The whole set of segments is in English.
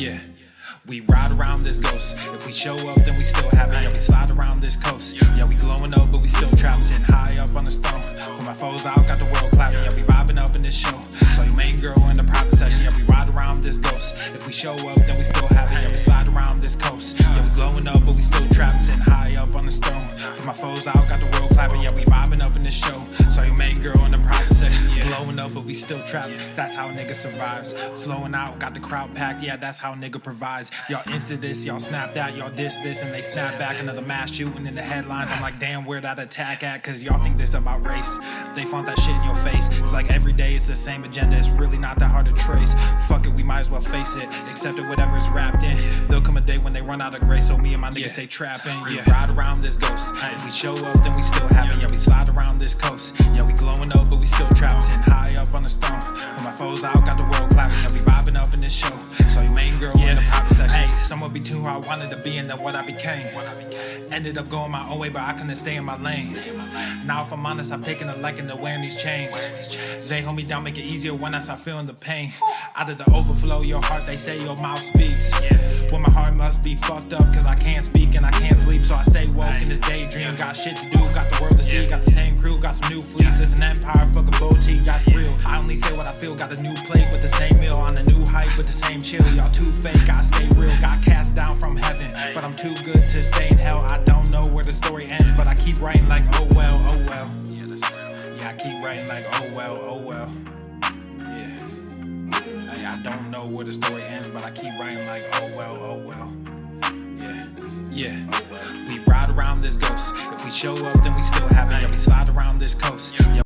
Yeah. We ride around this ghost. If we show up, then we still have it. Yeah, we slide around this coast. Yeah, we glowing up, but we still trapped. Sitting high up on the stone. Put my foes out, got the world clapping. Yeah, we vibing up in this show. So your main girl in the private section. Yeah, we ride around this ghost. If we show up, then we still have it. Yeah, we slide around this coast. Yeah, we glowing up, but we still trapped. Sitting high up on the stone. Put my foes out, got the world clapping. Yeah, we vibing up in this show. So your main girl in the private section. Yeah, glowing up, but we still trapped. That's how a nigga survives. Flowing out, got the crowd packed. Yeah, that's how a nigga provides. Y'all insta this, y'all snap that, y'all diss this, and they snap back. Another mass shooting in the headlines. I'm like, damn, where that attack at? Cause y'all think this about race. They font that shit in your face. It's like every day it's the same agenda. It's really not that hard to trace. Fuck it, we might as well face it. Accept it, whatever it's wrapped in. There'll come a day when they run out of grace. So me and my niggas stay trapping. Yeah, ride around this ghost. If we show up, then we still have it. Yeah, we slide around this coast. Yeah, we glowing up, but we still trapped. Sitting high up on the stone. Put my foes out, got the world clapping. Yeah, we vibing up in this show. So your main girl in the private section. Hey, someone be too who I wanted to be and then what I became. Ended up going my own way, but I couldn't stay in my lane. Now if I'm honest, I've taken a liking to wearing these chains. They hold me down, make it easier when I start feeling the pain. Out of the overflow, your heart, they say your mouth speaks. Well, my heart must be fucked up, cause I can't speak and I can't sleep. So I stay woke in this daydream. Got shit to do, got the world to see. Got the same crew, got some new fleets. This an empire, fucking boutique, that's real. I only say what I feel, got a new plate with the same meal. On a new hype with the same chill. Y'all too fake, I stay real. Got cast down from heaven, but I'm too good to stay in hell. I don't know where the story ends, but I keep writing like oh well, oh well. Yeah, I keep writing like oh well, oh well. Yeah, I don't know where the story ends, but I keep writing like oh well, oh well. Yeah, oh well. We ride around this ghost. If we show up, then we still have it. Yeah, we slide around this coast. Yeah.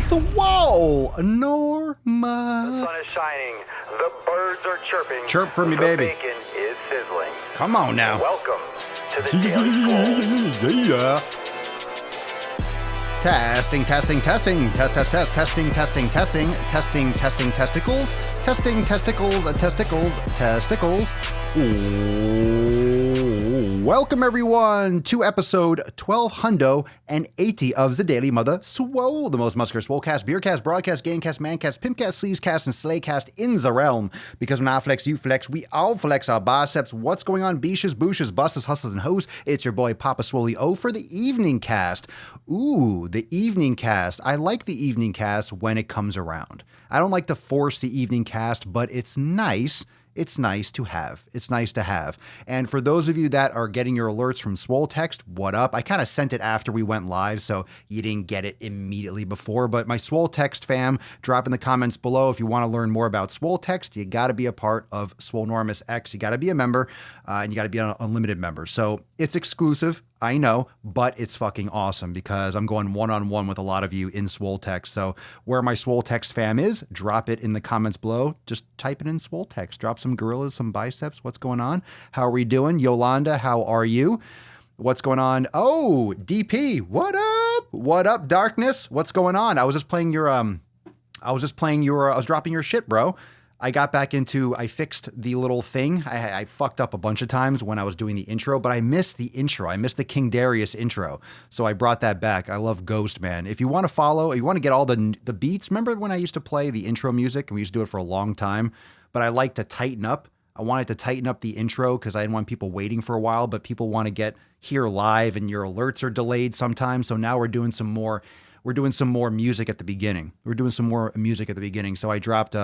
Swole, Norma. The sun is shining. The birds are chirping. Chirp for me, the baby. Bacon is sizzling. Come on now. Welcome to the Daily Swole. Yeah. Testing, testing, testing, testing, testing, testicles, testicles. Ooh. Welcome everyone to episode 1280 of the Daily Mother Swole, the most muscular swolecast, beercast, broadcast, gamecast, mancast, pimpcast, sleevescast, and slaycast in the realm. Because when I flex, you flex, we all flex our biceps. What's going on, beaches, booshes, busters, hustlers, and hoes? It's your boy Papa Swole O for the evening cast. Ooh, the evening cast. I like the evening cast when it comes around. I don't like to force the evening cast, but it's nice. It's nice to have. It's nice to have. And for those of you that are getting your alerts from Swole Text, what up? I kind of sent it after we went live, so you didn't get it immediately before. But my Swole Text fam, drop in the comments below if you want to learn more about Swole Text. You got to be a part of Swolenormous X. You got to be a member, and you got to be an unlimited member. So it's exclusive, I know, but it's fucking awesome because I'm going one-on-one with a lot of you in Swole Text. So where my Swole Text fam is, drop it in the comments below. Just type it in Swole Text. Drop some gorillas, some biceps. What's going on? How are we doing? Yolanda, how are you? What's going on? Oh, DP, what up? What up, Darkness? What's going on? I was dropping your shit, bro. I got back into, I fixed the little thing. I fucked up a bunch of times when I was doing the intro, but I missed the intro. I missed the King Darius intro. So I brought that back. I love Ghost, man. If you want to follow, if you want to get all the beats, remember when I used to play the intro music and we used to do it for a long time, but I like to tighten up. I wanted to tighten up the intro because I didn't want people waiting for a while, but people want to get here live and your alerts are delayed sometimes. So now we're doing some more music at the beginning. So I dropped,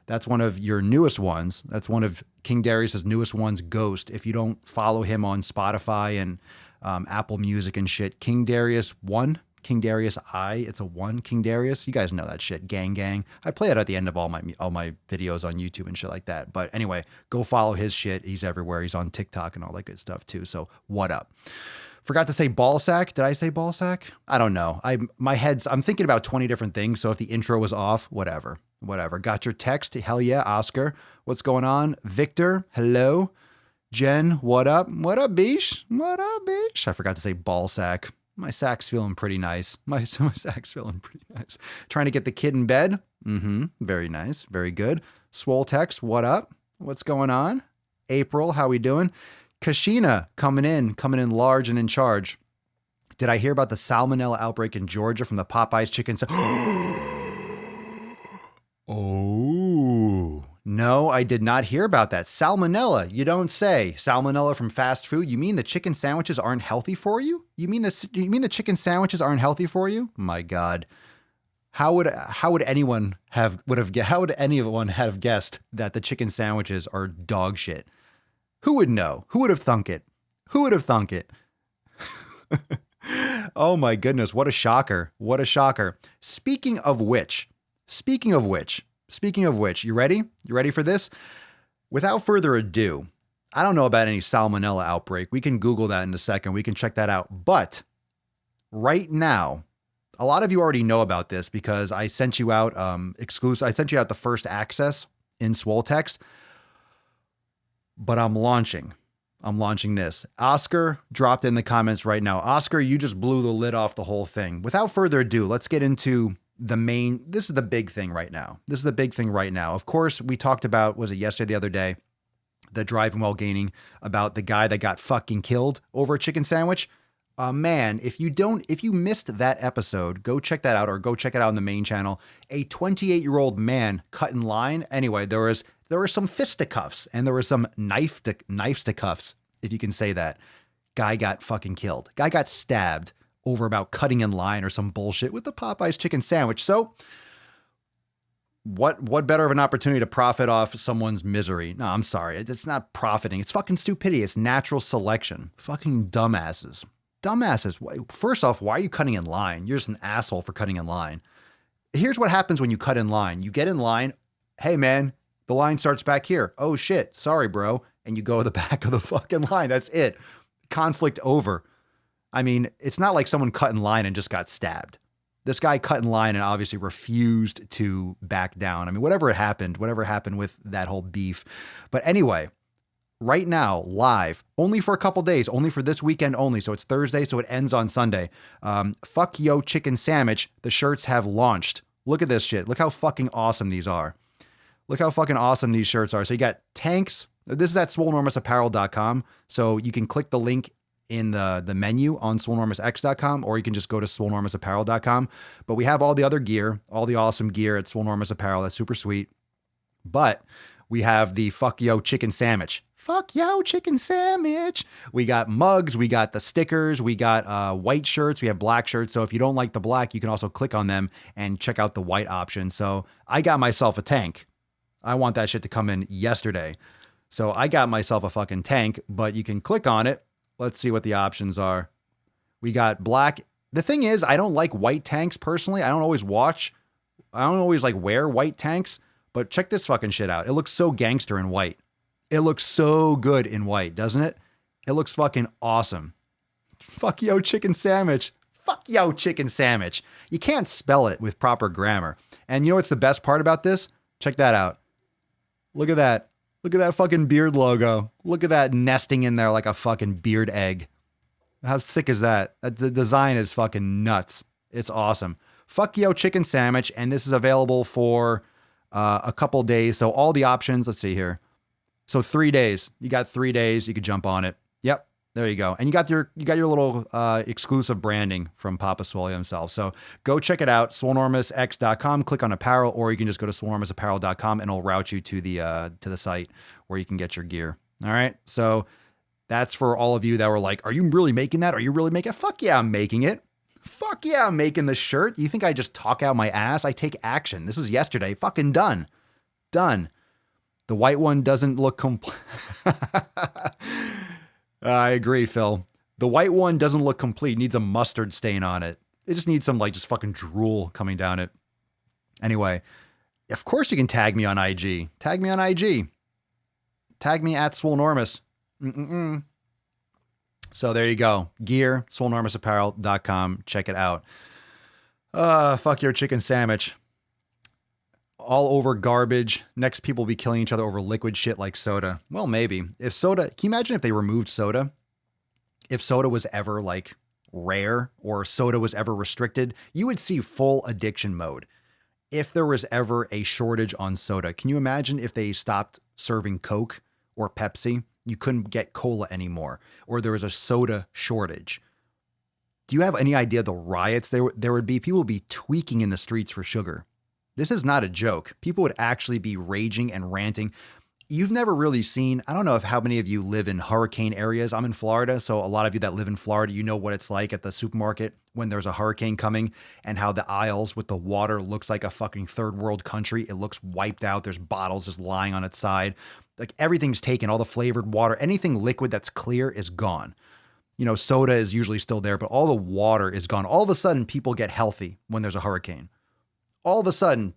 that's one of your newest ones. That's one of King Darius's newest ones, Ghost. If you don't follow him on Spotify and Apple Music and shit, King Darius 1, King Darius it's a 1, King Darius. You guys know that shit, gang. I play it at the end of all my videos on YouTube and shit like that. But anyway, go follow his shit. He's everywhere. He's on TikTok and all that good stuff too. So what up? Forgot to say ball sack. Did I say ball sack? I don't know. I'm thinking about 20 different things. So if the intro was off, whatever. Got your text. Hell yeah, Oscar. What's going on? Victor, hello. Jen, what up? What up, Beesh? I forgot to say ball sack. My sack's feeling pretty nice. My sack's feeling pretty nice. Trying to get the kid in bed. Very nice. Very good. Swole Text, what up? What's going on? April, how we doing? Kashina coming in large and in charge. Did I hear about the salmonella outbreak in Georgia from the Popeyes chicken? Oh, no, I did not hear about that. Salmonella, you don't say. Salmonella from fast food? You mean the chicken sandwiches aren't healthy for you? You mean the chicken sandwiches aren't healthy for you? My God. How would anyone have guessed that the chicken sandwiches are dog shit? Who would know? Who would have thunk it? Who would have thunk it? Oh my goodness, what a shocker. What a shocker. Speaking of which, you ready? You ready for this? Without further ado, I don't know about any salmonella outbreak. We can Google that in a second. We can check that out. But right now, a lot of you already know about this because I sent you out exclusive. I sent you out the first access in Swole text, but I'm launching this. Oscar dropped in the comments right now. Oscar, you just blew the lid off the whole thing. Without further ado, let's get into this is the big thing right now. Of course, we talked about, was it yesterday, the other day, the driving while gaining, about the guy that got fucking killed over a chicken sandwich. Man, if you missed that episode, go check that out, or go check it out on the main channel. A 28-year-old man cut in line. Anyway, there were some fisticuffs and there were some knife to cuffs, if you can say that. Guy got fucking killed. Guy got stabbed over about cutting in line or some bullshit with the Popeyes chicken sandwich. So what better of an opportunity to profit off someone's misery? No, I'm sorry. It's not profiting. It's fucking stupidity. It's natural selection. Fucking dumbasses. First off, why are you cutting in line? You're just an asshole for cutting in line. Here's what happens when you cut in line. You get in line. Hey, man, the line starts back here. Oh, shit. Sorry, bro. And you go to the back of the fucking line. That's it. Conflict over. I mean, it's not like someone cut in line and just got stabbed. This guy cut in line and obviously refused to back down. I mean, whatever happened with that whole beef. But anyway, right now, live, only for a couple days, only for this weekend only. So it's Thursday, so it ends on Sunday. Fuck Yo Chicken Sandwich. The shirts have launched. Look at this shit. Look how fucking awesome these are. Look how fucking awesome these shirts are. So you got tanks. This is at swolenormousapparel.com. So you can click the link in the menu on swolenormousx.com, or you can just go to swolenormousapparel.com. But we have all the other gear, all the awesome gear at Swole Enormous Apparel. That's super sweet. But we have the Fuck Yo Chicken Sandwich. Fuck Yo Chicken Sandwich. We got mugs. We got the stickers. We got white shirts. We have black shirts. So if you don't like the black, you can also click on them and check out the white option. So I got myself a tank. I want that shit to come in yesterday. So I got myself a fucking tank, but you can click on it. Let's see what the options are. We got black. The thing is, I don't like white tanks personally. I don't always like wear white tanks, but check this fucking shit out. It looks so gangster in white. It looks so good in white, doesn't it? It looks fucking awesome. Fuck Yo Chicken Sandwich. Fuck Yo Chicken Sandwich. You can't spell it with proper grammar. And you know what's the best part about this? Check that out. Look at that. Look at that fucking beard logo. Look at that nesting in there like a fucking beard egg. How sick is that? The design is fucking nuts. It's awesome. Fuck Yo Chicken Sandwich. And this is available for a couple days. So all the options, let's see here. So 3 days. You got 3 days. You could jump on it. Yep. There you go. And you got your little exclusive branding from Papa Swole himself. So go check it out, swolenormousx.com. Click on apparel, or you can just go to swolenormousapparel.com and it'll route you to the site where you can get your gear. All right. So that's for all of you that were like, "Are you really making that? Are you really making it?" Fuck yeah, I'm making it. Fuck yeah, I'm making the shirt. You think I just talk out my ass? I take action. This was yesterday. Fucking done. Done. The white one doesn't look complete. I agree, Phil. The white one doesn't look complete. It needs a mustard stain on it. It just needs some just fucking drool coming down it. Anyway, of course you can tag me on IG. Tag me on IG. Tag me at Swolenormous. So there you go. Gear, swolenormousapparel.com. Check it out. Fuck Your Chicken Sandwich. All over garbage. Next, people will be killing each other over liquid shit like soda. Well, maybe. If soda, can you imagine if they removed soda? If soda was ever rare or soda was ever restricted, you would see full addiction mode. If there was ever a shortage on soda, can you imagine if they stopped serving Coke or Pepsi? You couldn't get cola anymore, or there was a soda shortage. Do you have any idea the riots there would be? People would be tweaking in the streets for sugar. This is not a joke. People would actually be raging and ranting. You've never really seen, I don't know if how many of you live in hurricane areas. I'm in Florida, so a lot of you that live in Florida, you know what it's like at the supermarket when there's a hurricane coming and how the aisles with the water looks like a fucking third world country. It looks wiped out. There's bottles just lying on its side. Like everything's taken, all the flavored water, anything liquid that's clear is gone. You know, soda is usually still there, but all the water is gone. All of a sudden, people get healthy when there's a hurricane. All of a sudden,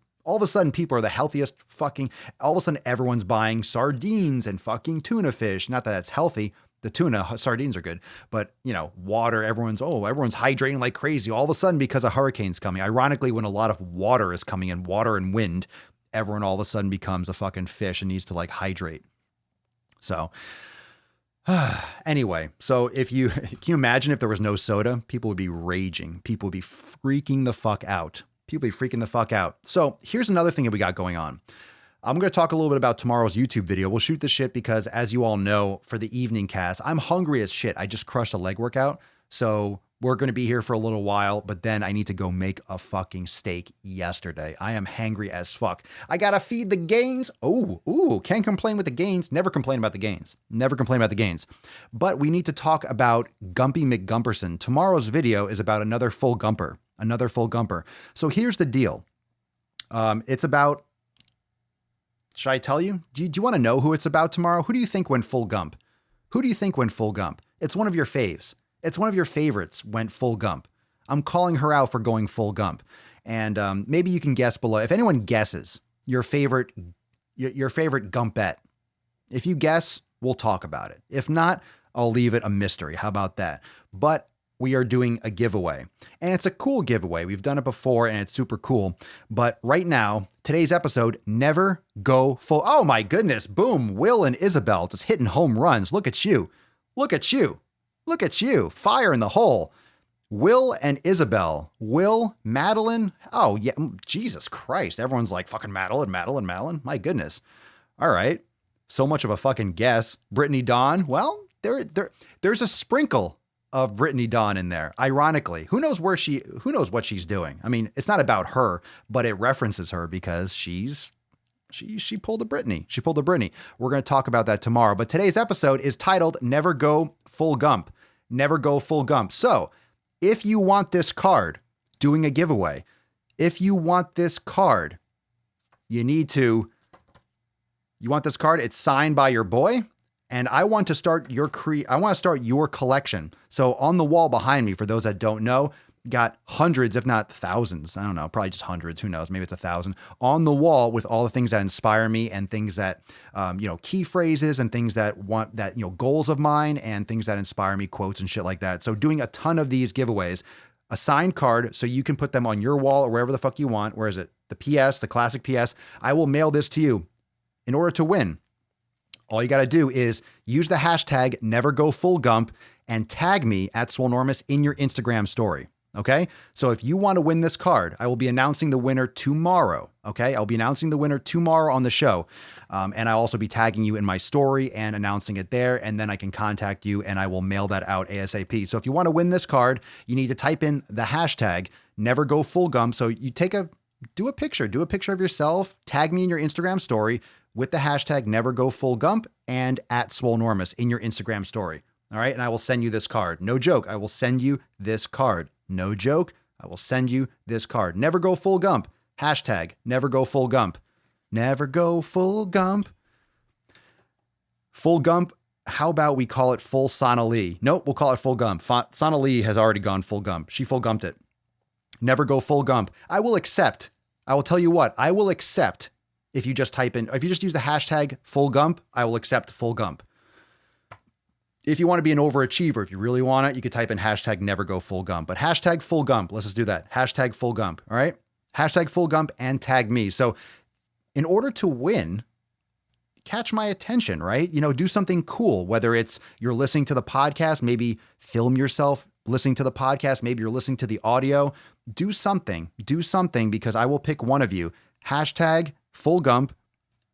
people are the healthiest fucking, all of a sudden everyone's buying sardines and fucking tuna fish. Not that that's healthy. The tuna, sardines are good, but you know, water, everyone's hydrating like crazy. All of a sudden, because a hurricane's coming. Ironically, when a lot of water is coming in, water and wind, everyone all of a sudden becomes a fucking fish and needs to like hydrate. So anyway, so can you imagine if there was no soda? People would be raging. People would be freaking the fuck out. So here's another thing that we got going on. I'm going to talk a little bit about tomorrow's YouTube video. We'll shoot the shit because, as you all know, for the evening cast, I'm hungry as shit. I just crushed a leg workout. So we're going to be here for a little while, but then I need to go make a fucking steak yesterday. I am hangry as fuck. I got to feed the gains. Can't complain with the gains. Never complain about the gains. But we need to talk about Gumpy McGumperson. Tomorrow's video is about another full Gumper. So here's the deal. It's about, should I tell you? Do you want to know who it's about tomorrow? Who do you think went full Gump? It's one of your faves. It's one of your favorites went full Gump. I'm calling her out for going full Gump. And maybe you can guess below. If anyone guesses your favorite Gumpette, if you guess, we'll talk about it. If not, I'll leave it a mystery. How about that? But we are doing a giveaway. And it's a cool giveaway. We've done it before and it's super cool. But right now, today's episode, never go full. Oh my goodness. Boom. Will and Isabel just hitting home runs. Look at you. Fire in the hole. Will and Isabel. Will, Madeline. Oh yeah. Jesus Christ. Everyone's like fucking Madeline. My goodness. All right. So much of a fucking guess. Brittany Dawn. Well, there's a sprinkle of Brittany Dawn in there. Ironically, who knows what she's doing? I mean, it's not about her, but it references her because she pulled a Brittany. We're going to talk about that tomorrow. But today's episode is titled Never Go Full Gump. So if you want this card, doing a giveaway, if you want this card, you want this card, it's signed by your boy. And I want to start your collection. So on the wall behind me, for those that don't know, got hundreds, if not thousands. I don't know, probably just hundreds. Who knows? Maybe it's 1,000 on the wall with all the things that inspire me and things that, key phrases and things that goals of mine and things that inspire me, quotes and shit like that. So doing a ton of these giveaways, a signed card so you can put them on your wall or wherever the fuck you want. Where is it? The PS, the classic PS. I will mail this to you. In order to win, all you got to do is use the hashtag NeverGoFullGump and tag me at Swolenormous in your Instagram story. Okay. So if you want to win this card, I will be announcing the winner tomorrow. Okay. I'll be announcing the winner tomorrow on the show. And I'll also be tagging you in my story and announcing it there. And then I can contact you and I will mail that out ASAP. So if you want to win this card, you need to type in the hashtag NeverGoFullGump. So you do a picture of yourself, tag me in your Instagram story with the hashtag NeverGoFullGump and at Swolenormous in your Instagram story. All right. And I will send you this card. No joke. I will send you this card. No joke. I will send you this card. Never go full Gump. Hashtag never go full Gump. Never go full Gump. Full Gump. How about we call it full Sonalee? Nope. We'll call it full Gump. Sonalee has already gone full Gump. She full Gumped it. Never go full Gump. I will accept. I will tell you what. I will accept if you just use the hashtag full Gump, I will accept full Gump. If you want to be an overachiever, if you really want it, you could type in hashtag never go full Gump. But hashtag full Gump, let's just do that. Hashtag full Gump, all right? Hashtag full Gump and tag me. So in order to win, catch my attention, right? Do something cool, whether it's you're listening to the podcast, maybe film yourself listening to the podcast, maybe you're listening to the audio. Do something because I will pick one of you. Hashtag full Gump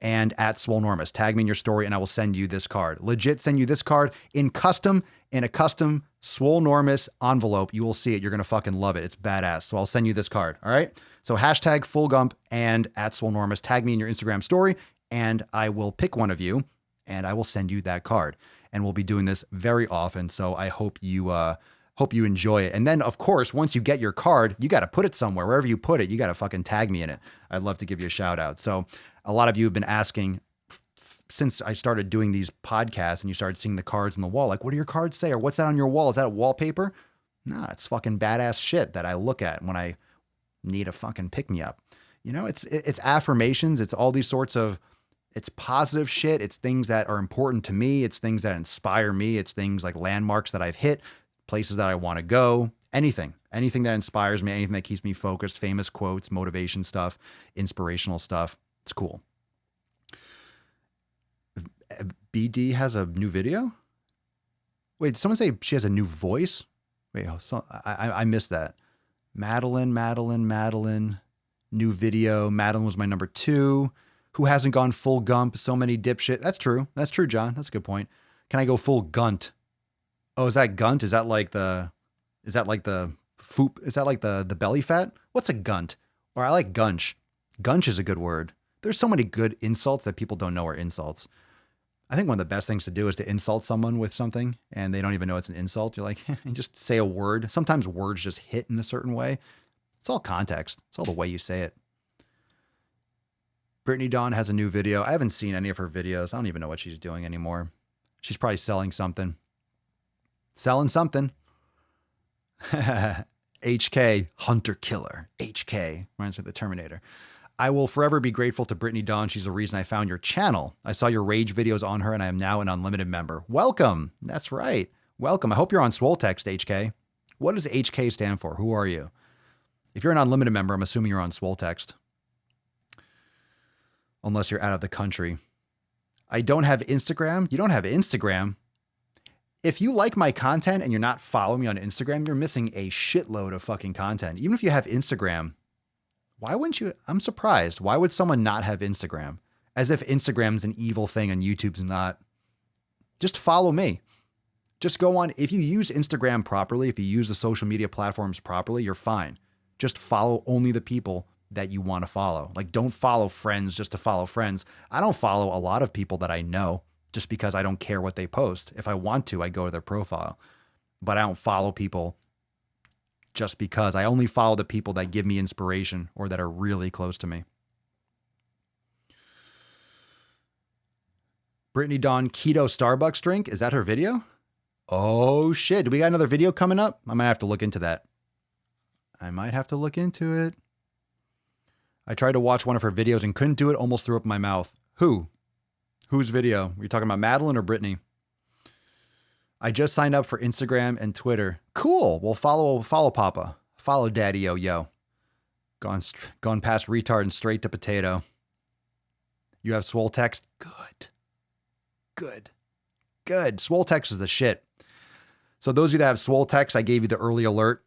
and at Swolenormous. Tag me in your story and I will send you this card. Legit send you this card in a custom Swolenormous envelope. You will see it. You're going to fucking love it. It's badass. So I'll send you this card. All right. So hashtag full Gump and at Swolenormous. Tag me in your Instagram story and I will pick one of you and I will send you that card. And we'll be doing this very often. So I hope you enjoy it. And then of course, once you get your card, you got to put it somewhere. Wherever you put it, you got to fucking tag me in it. I'd love to give you a shout out. So a lot of you have been asking since I started doing these podcasts and you started seeing the cards on the wall, like, what do your cards say? Or what's that on your wall? Is that a wallpaper? Nah, it's fucking badass shit that I look at when I need a fucking pick me up. You know, it's affirmations. It's all these sorts of, it's positive shit. It's things that are important to me. It's things that inspire me. It's things like landmarks that I've hit, places that I want to go, anything that inspires me, anything that keeps me focused, famous quotes, motivation stuff, inspirational stuff. It's cool. BD has a new video? Wait, did someone say she has a new voice? Wait, I missed that. Madeline, new video. Madeline was my number 2. Who hasn't gone full Gump? So many dipshit. That's true, John. That's a good point. Can I go full Gunt? Oh, is that Gunt? Is that like the foop? Is that like the belly fat? What's a Gunt? Or I like Gunch. Gunch is a good word. There's so many good insults that people don't know are insults. I think one of the best things to do is to insult someone with something and they don't even know it's an insult. You're like, just say a word. Sometimes words just hit in a certain way. It's all context. It's all the way you say it. Brittany Dawn has a new video. I haven't seen any of her videos. I don't even know what she's doing anymore. She's probably selling something. Selling something. HK, Hunter Killer. HK, reminds me of the Terminator. I will forever be grateful to Brittany Dawn. She's the reason I found your channel. I saw your rage videos on her and I am now an unlimited member. Welcome. That's right. Welcome. I hope you're on Swole Text, HK. What does HK stand for? Who are you? If you're an unlimited member, I'm assuming you're on Swole Text. Unless you're out of the country. I don't have Instagram. You don't have Instagram. If you like my content and you're not following me on Instagram, you're missing a shitload of fucking content. Even if you have Instagram, why wouldn't you? I'm surprised. Why would someone not have Instagram? As if Instagram's an evil thing and YouTube's not. Just follow me. Just go on. If you use Instagram properly, if you use the social media platforms properly, you're fine. Just follow only the people that you want to follow. Like, don't follow friends just to follow friends. I don't follow a lot of people that I know just because I don't care what they post. If I want to, I go to their profile. But I don't follow people just because. I only follow the people that give me inspiration or that are really close to me. Brittany Dawn Keto Starbucks drink. Is that her video? Oh shit. Do we got another video coming up? I might have to look into that. I tried to watch one of her videos and couldn't do it. Almost threw up in my mouth. Whose video? Were you talking about Madeline or Brittany? I just signed up for Instagram and Twitter. Cool. Well, follow Papa. Follow Daddy Yo. Gone past retard and straight to potato. You have Swole Text? Good. Swole Text is the shit. So those of you that have Swole Text, I gave you the early alert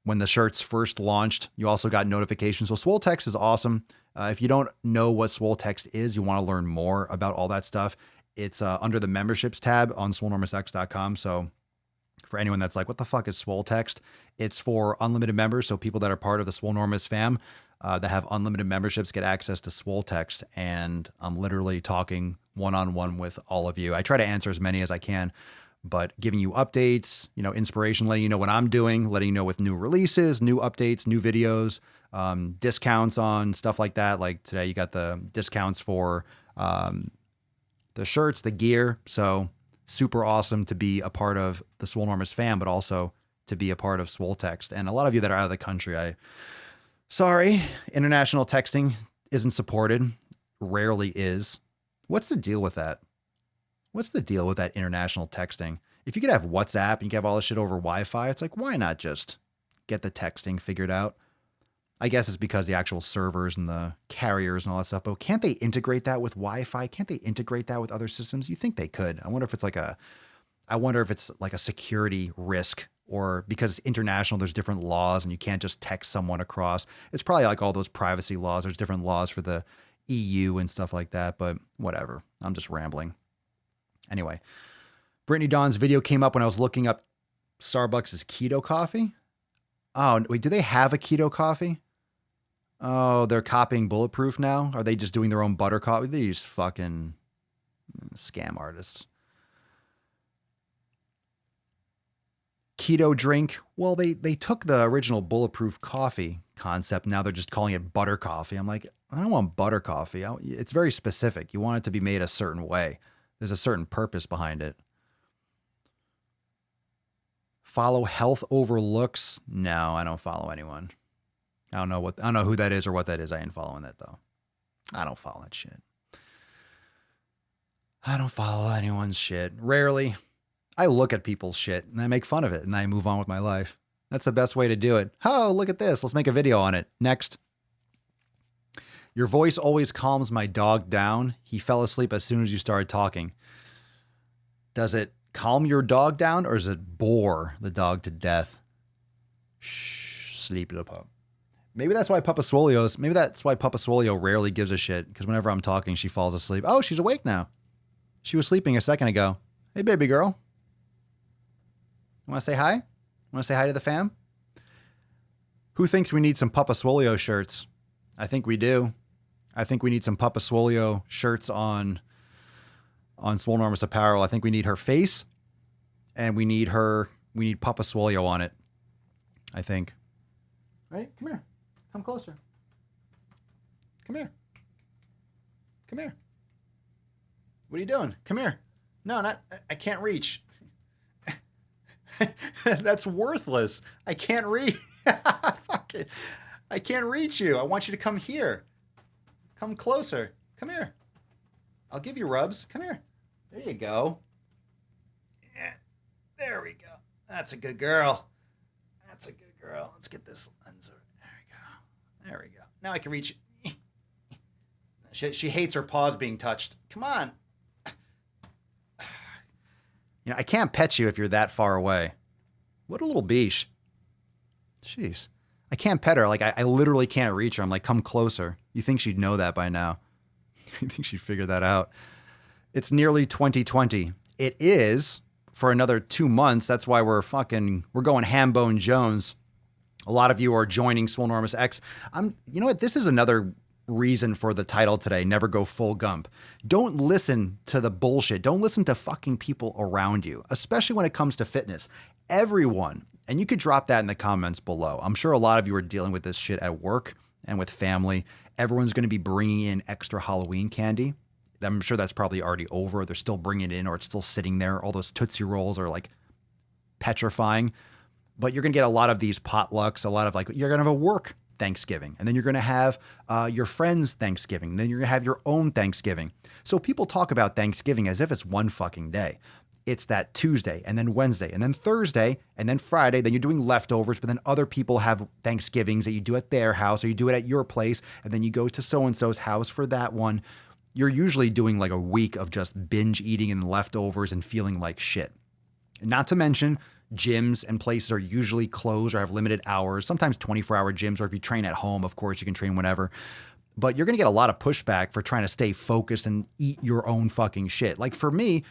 when the shirts first launched. You also got notifications. So Swole Text is awesome. If you don't know what Swole Text is, you want to learn more about all that stuff, it's under the memberships tab on swolenormousx.com. So for anyone that's like, what the fuck is Swole Text? It's for unlimited members. So people that are part of the Swolenormous fam that have unlimited memberships get access to Swole Text. And I'm literally talking one-on-one with all of you. I try to answer as many as I can, but giving you updates, inspiration, letting you know what I'm doing, letting you know with new releases, new updates, new videos, discounts on stuff like that. Like today you got the discounts for the shirts, the gear. So super awesome to be a part of the Swolenormous fam, but also to be a part of Swole Text. And a lot of you that are out of the country, sorry, international texting isn't supported, rarely is. What's the deal with that? What's the deal with that international texting? If you could have WhatsApp and you could have all this shit over Wi-Fi, it's like, why not just get the texting figured out? I guess it's because the actual servers and the carriers and all that stuff, but can't they integrate that with Wi-Fi? Can't they integrate that with other systems? You think they could. I wonder if it's like a security risk, or because it's international, there's different laws and you can't just text someone across. It's probably like all those privacy laws. There's different laws for the EU and stuff like that, but whatever. I'm just rambling. Anyway, Brittany Dawn's video came up when I was looking up Starbucks is keto coffee? Oh, wait, do they have a keto coffee? Oh, they're copying Bulletproof now? Are they just doing their own butter coffee? These fucking scam artists. Keto drink. Well, they took the original Bulletproof coffee concept. Now they're just calling it butter coffee. I'm like, I don't want butter coffee. It's very specific. You want it to be made a certain way. There's a certain purpose behind it. Follow health over looks. No, I don't follow anyone. I don't know who that is or what that is. I ain't following that though. I don't follow that shit. I don't follow anyone's shit. Rarely. I look at people's shit and I make fun of it and I move on with my life. That's the best way to do it. Oh, look at this. Let's make a video on it. Next. Your voice always calms my dog down. He fell asleep as soon as you started talking. Does it calm your dog down or does it bore the dog to death? Shh, sleep little pup. Maybe that's why Papa Swolio rarely gives a shit, because whenever I'm talking, she falls asleep. Oh, she's awake now. She was sleeping a second ago. Hey, baby girl. You want to say hi? Want to say hi to the fam? Who thinks we need some Papa Swolio shirts? I think we do. I think we need some Papa Swolio shirts on Swole Enormous Apparel. I think we need her face, and we need Papa Swolio on it. I think. Right? Come here. Come closer. Come here. Come here. What are you doing? Come here. No, I can't reach. That's worthless. I can't reach. Fuck it. I can't reach you. I want you to come here. Come closer. Come here. I'll give you rubs. Come here. There you go. Yeah. There we go. That's a good girl. That's a good girl. Let's get this lens. There we go. There we go. Now I can reach. She hates her paws being touched. Come on. You know, I can't pet you if you're that far away. What a little beesh. Jeez. I can't pet her. Like, I literally can't reach her. I'm like, come closer. You think she'd know that by now. You think she'd figure that out. It's nearly 2020. It is for another 2 months. That's why we're going Hambone Jones. A lot of you are joining Swole Enormous X. You know what? This is another reason for the title today, Never Go Full Gump. Don't listen to the bullshit. Don't listen to fucking people around you, especially when it comes to fitness. Everyone, and you could drop that in the comments below. I'm sure a lot of you are dealing with this shit at work and with family. Everyone's going to be bringing in extra Halloween candy. I'm sure that's probably already over. They're still bringing it in or it's still sitting there. All those Tootsie Rolls are like petrifying. But you're going to get a lot of these potlucks, a lot of you're going to have a work Thanksgiving, and then you're going to have your friends' Thanksgiving, then you're going to have your own Thanksgiving. So people talk about Thanksgiving as if it's one fucking day. It's that Tuesday, and then Wednesday, and then Thursday, and then Friday. Then you're doing leftovers, but then other people have Thanksgivings that you do at their house, or you do it at your place, and then you go to so-and-so's house for that one. You're usually doing like a week of just binge eating and leftovers and feeling like shit. Not to mention, gyms and places are usually closed or have limited hours, sometimes 24-hour gyms, or if you train at home, of course, you can train whenever. But you're going to get a lot of pushback for trying to stay focused and eat your own fucking shit. Like for me,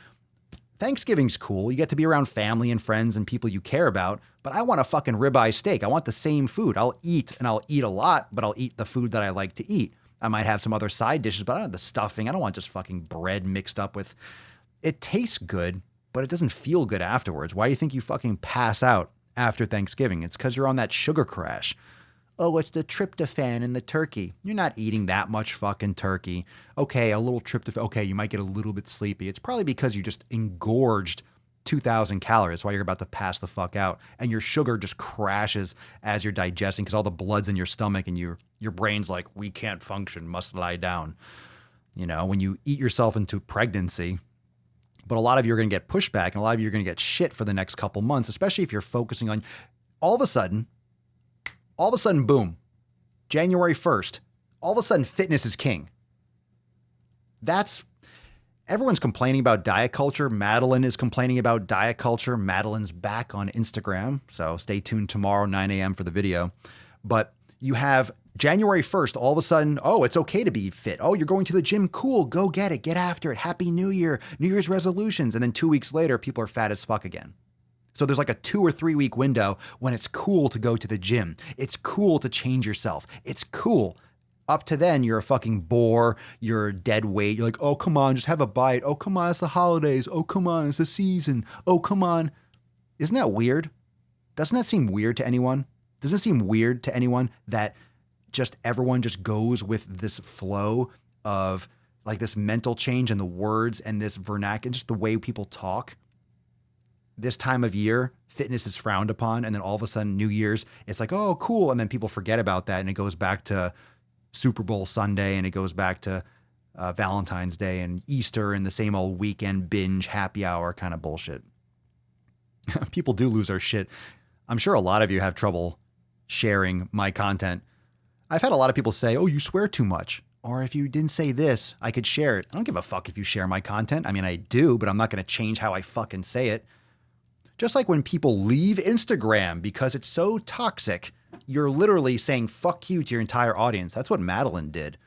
Thanksgiving's cool. You get to be around family and friends and people you care about, but I want a fucking ribeye steak. I want the same food. I'll eat a lot, but I'll eat the food that I like to eat. I might have some other side dishes, but I don't have the stuffing. I don't want just fucking bread mixed up with... It tastes good, but it doesn't feel good afterwards. Why do you think you fucking pass out after Thanksgiving? It's because you're on that sugar crash. Oh, it's the tryptophan in the turkey. You're not eating that much fucking turkey. Okay, a little tryptophan. Okay, you might get a little bit sleepy. It's probably because you just engorged 2,000 calories. That's why you're about to pass the fuck out. And your sugar just crashes as you're digesting because all the blood's in your stomach and your brain's like, we can't function, must lie down. You know, when you eat yourself into pregnancy. But a lot of you are going to get pushback and a lot of you are going to get shit for the next couple months, especially if you're focusing on all of a sudden, boom, January 1st, all of a sudden fitness is king. Everyone's complaining about diet culture. Madeline is complaining about diet culture. Madeline's back on Instagram. So stay tuned tomorrow, 9 a.m. for the video. But you have January 1st, all of a sudden, oh, it's okay to be fit. Oh, you're going to the gym. Cool. Go get it. Get after it. Happy New Year. New Year's resolutions. And then 2 weeks later, people are fat as fuck again. So there's like a 2 or 3 week window when it's cool to go to the gym. It's cool to change yourself. It's cool. Up to then, you're a fucking bore. You're dead weight. You're like, oh, come on, just have a bite. Oh, come on, it's the holidays. Oh, come on, it's the season. Oh, come on. Isn't that weird? Doesn't that seem weird to anyone? Doesn't it seem weird to anyone that just everyone just goes with this flow of like this mental change and the words and this vernacular and just the way people talk? This time of year, fitness is frowned upon. And then all of a sudden, New Year's, it's like, oh, cool. And then people forget about that. And it goes back to Super Bowl Sunday, and it goes back to Valentine's Day and Easter and the same old weekend binge happy hour kind of bullshit. People do lose their shit. I'm sure a lot of you have trouble sharing my content. I've had a lot of people say, oh, you swear too much. Or if you didn't say this, I could share it. I don't give a fuck if you share my content. I mean, I do, but I'm not going to change how I fucking say it. Just like when people leave Instagram because it's so toxic, you're literally saying fuck you to your entire audience. That's what Madeline did.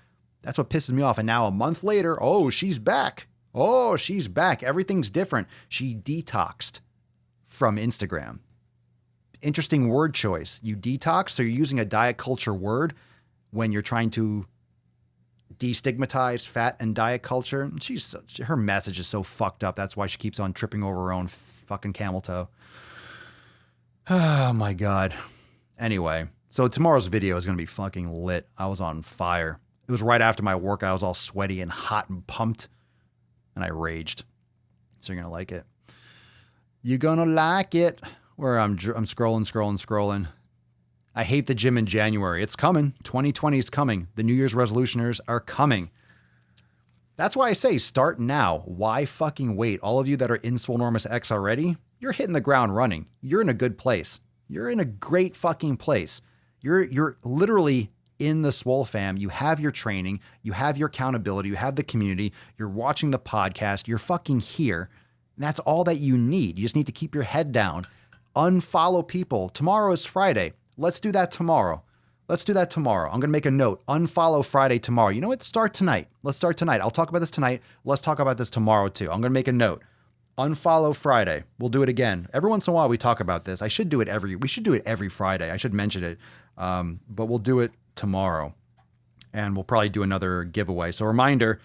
That's what pisses me off. And now a month later, oh, she's back. Oh, she's back. Everything's different. She detoxed from Instagram. Interesting word choice. You detox, so you're using a diet culture word when you're trying to destigmatize fat and diet culture. Her message is so fucked up. That's why she keeps on tripping over her own fucking camel toe. Oh my God. Anyway, so tomorrow's video is going to be fucking lit. I was on fire. It was right after my workout. I was all sweaty and hot and pumped, and I raged. So you're going to like it. You're going to like it. Where I'm scrolling. I hate the gym in January. It's coming. 2020 is coming. The New Year's resolutioners are coming. That's why I say start now. Why fucking wait? All of you that are in Swolenormous X already, you're hitting the ground running. You're in a good place. You're in a great fucking place. You're literally in the Swole fam. You have your training. You have your accountability. You have the community. You're watching the podcast. You're fucking here. And that's all that you need. You just need to keep your head down. Unfollow people. Tomorrow is Friday. Let's do that tomorrow. I'm going to make a note. Unfollow Friday tomorrow. You know what? Start tonight. Let's start tonight. I'll talk about this tonight. Let's talk about this tomorrow too. I'm going to make a note. Unfollow Friday. We'll do it again. Every once in a while we talk about this. We should do it every Friday. I should mention it. But we'll do it tomorrow. And we'll probably do another giveaway. So a reminder,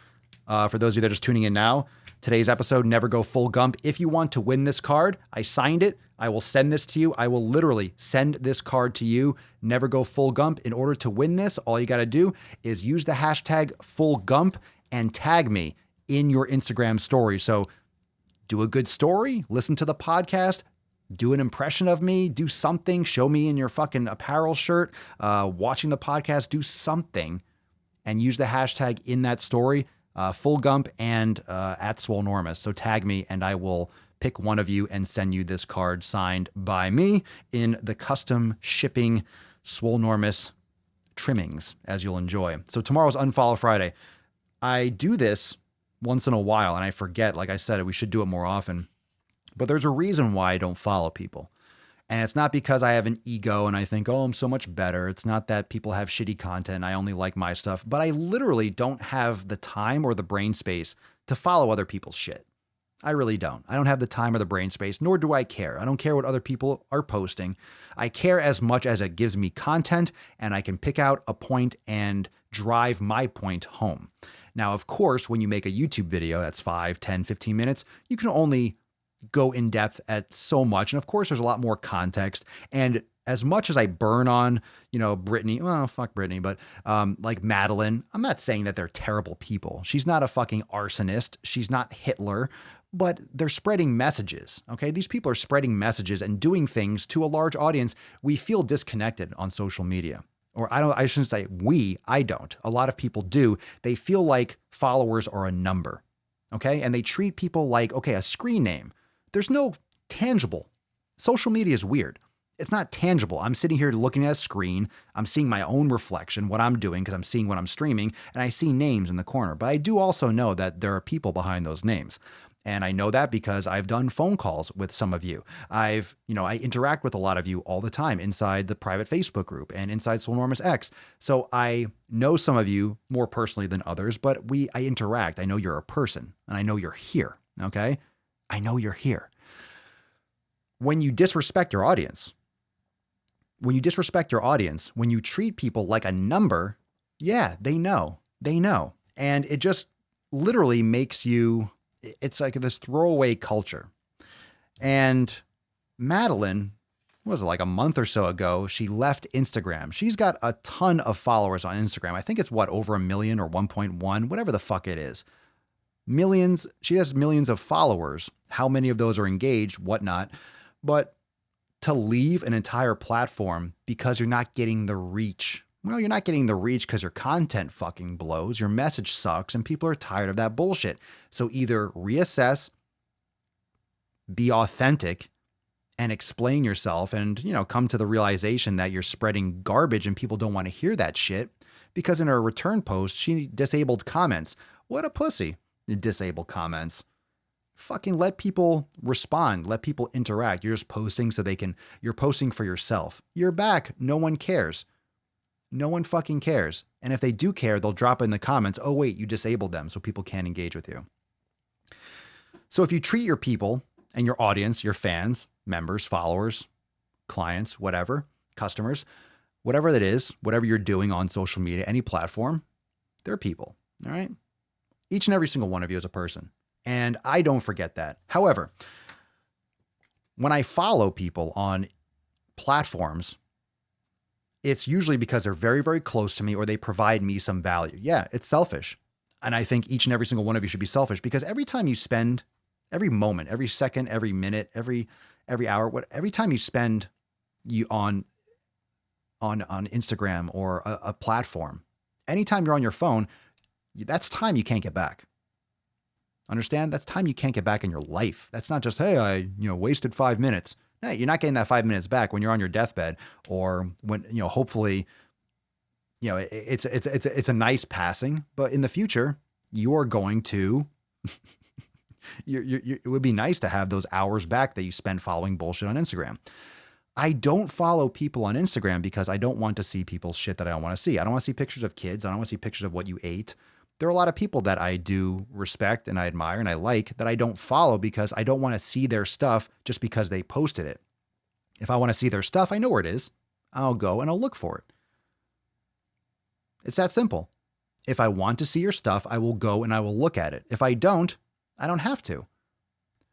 for those of you that are just tuning in now, today's episode, Never Go Full Gump. If you want to win this card, I signed it. I will send this to you. I will literally send this card to you. Never Go Full Gump. In order to win this, all you got to do is use the hashtag Full Gump and tag me in your Instagram story. So do a good story, listen to the podcast, do an impression of me, do something, show me in your fucking apparel shirt, watching the podcast, do something, and use the hashtag in that story, Full Gump and at Swolenormous. So tag me and I will pick one of you and send you this card signed by me in the custom shipping Swolenormous trimmings, as you'll enjoy. So tomorrow's Unfollow Friday. I do this once in a while and I forget, like I said, we should do it more often, but there's a reason why I don't follow people. And it's not because I have an ego and I think, oh, I'm so much better. It's not that people have shitty content. I only like my stuff, but I literally don't have the time or the brain space to follow other people's shit. I really don't. I don't have the time or the brain space, nor do I care. I don't care what other people are posting. I care as much as it gives me content and I can pick out a point and drive my point home. Now, of course, when you make a YouTube video, that's 5, 10, 15 minutes, you can only go in depth at so much. And of course, there's a lot more context. And as much as I burn on, Brittany, well, fuck Brittany, but like Madeline, I'm not saying that they're terrible people. She's not a fucking arsonist. She's not Hitler. But they're spreading messages, okay? These people are spreading messages and doing things to a large audience. We feel disconnected on social media. Or I shouldn't say we, I don't. A lot of people do. They feel like followers are a number, okay? And they treat people like, okay, a screen name. There's no tangible. Social media is weird. It's not tangible. I'm sitting here looking at a screen. I'm seeing my own reflection, what I'm doing, because I'm seeing what I'm streaming, and I see names in the corner. But I do also know that there are people behind those names. And I know that because I've done phone calls with some of you. I interact with a lot of you all the time inside the private Facebook group and inside Swolenormous X. So I know some of you more personally than others, but I interact. I know you're a person and I know you're here. Okay. I know you're here. when you disrespect your audience, when you treat people like a number, yeah, they know. And it just literally makes you, it's like this throwaway culture. And Madeline, was it like a month or so ago, she left Instagram. She's got a ton of followers on Instagram. I think it's over 1 million or 1.1, whatever the fuck it is. Millions. She has millions of followers. How many of those are engaged, whatnot. But to leave an entire platform because you're not getting the reach. Well, you're not getting the reach because your content fucking blows, your message sucks, and people are tired of that bullshit. So either reassess, be authentic, and explain yourself and, come to the realization that you're spreading garbage and people don't want to hear that shit. Because in her return post, she disabled comments. What a pussy. Disable comments. Fucking let people respond. Let people interact. You're just posting so you're posting for yourself. You're back. No one cares. No one fucking cares. And if they do care, they'll drop in the comments, oh wait, you disabled them so people can't engage with you. So if you treat your people and your audience, your fans, members, followers, clients, whatever, customers, whatever that is, whatever you're doing on social media, any platform, they're people, all right? Each and every single one of you is a person. And I don't forget that. However, when I follow people on platforms, it's usually because they're very, very close to me or they provide me some value. Yeah, it's selfish. And I think each and every single one of you should be selfish because every time you spend, every moment, every second, every minute, every hour, every time you spend on Instagram or a platform, anytime you're on your phone, that's time you can't get back. Understand? That's time you can't get back in your life. That's not just, hey, I wasted 5 minutes. No, you're not getting that 5 minutes back when you're on your deathbed or when, hopefully, it's a nice passing, but in the future, you're going to, it would be nice to have those hours back that you spend following bullshit on Instagram. I don't follow people on Instagram because I don't want to see people's shit that I don't want to see. I don't want to see pictures of kids. I don't want to see pictures of what you ate. There are a lot of people that I do respect and I admire and I like that I don't follow because I don't want to see their stuff just because they posted it. If I want to see their stuff, I know where it is. I'll go and I'll look for it. It's that simple. If I want to see your stuff, I will go and I will look at it. If I don't have to.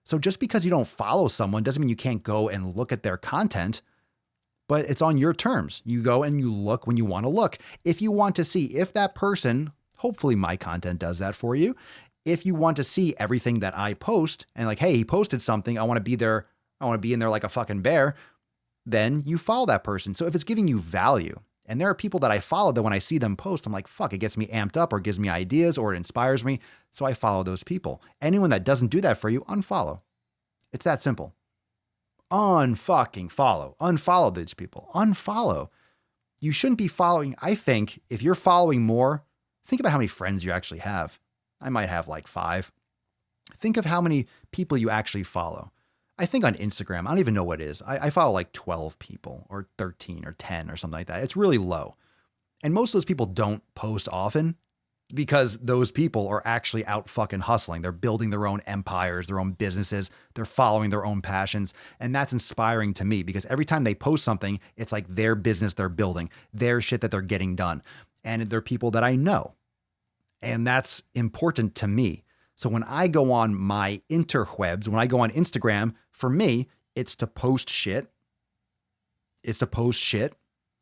So just because you don't follow someone doesn't mean you can't go and look at their content, but it's on your terms. You go and you look when you want to look. If you want to see if that person, hopefully my content does that for you. If you want to see everything that I post and like, hey, he posted something, I want to be there. I want to be in there like a fucking bear. Then you follow that person. So if it's giving you value, and there are people that I follow that when I see them post, I'm like, fuck, it gets me amped up or gives me ideas or it inspires me. So I follow those people. Anyone that doesn't do that for you, unfollow. It's that simple. Unfucking follow. Unfollow these people. Unfollow. You shouldn't be following. I think if you're following more, think about how many friends you actually have. I might have like 5. Think of how many people you actually follow. I think on Instagram, I don't even know what it is. I follow like 12 people or 13 or 10 or something like that. It's really low. And most of those people don't post often because those people are actually out fucking hustling. They're building their own empires, their own businesses. They're following their own passions. And that's inspiring to me because every time they post something, it's like their business they're building, their shit that they're getting done. And they're people that I know. And that's important to me. So when I go on my interwebs, when I go on Instagram, for me, it's to post shit. It's to post shit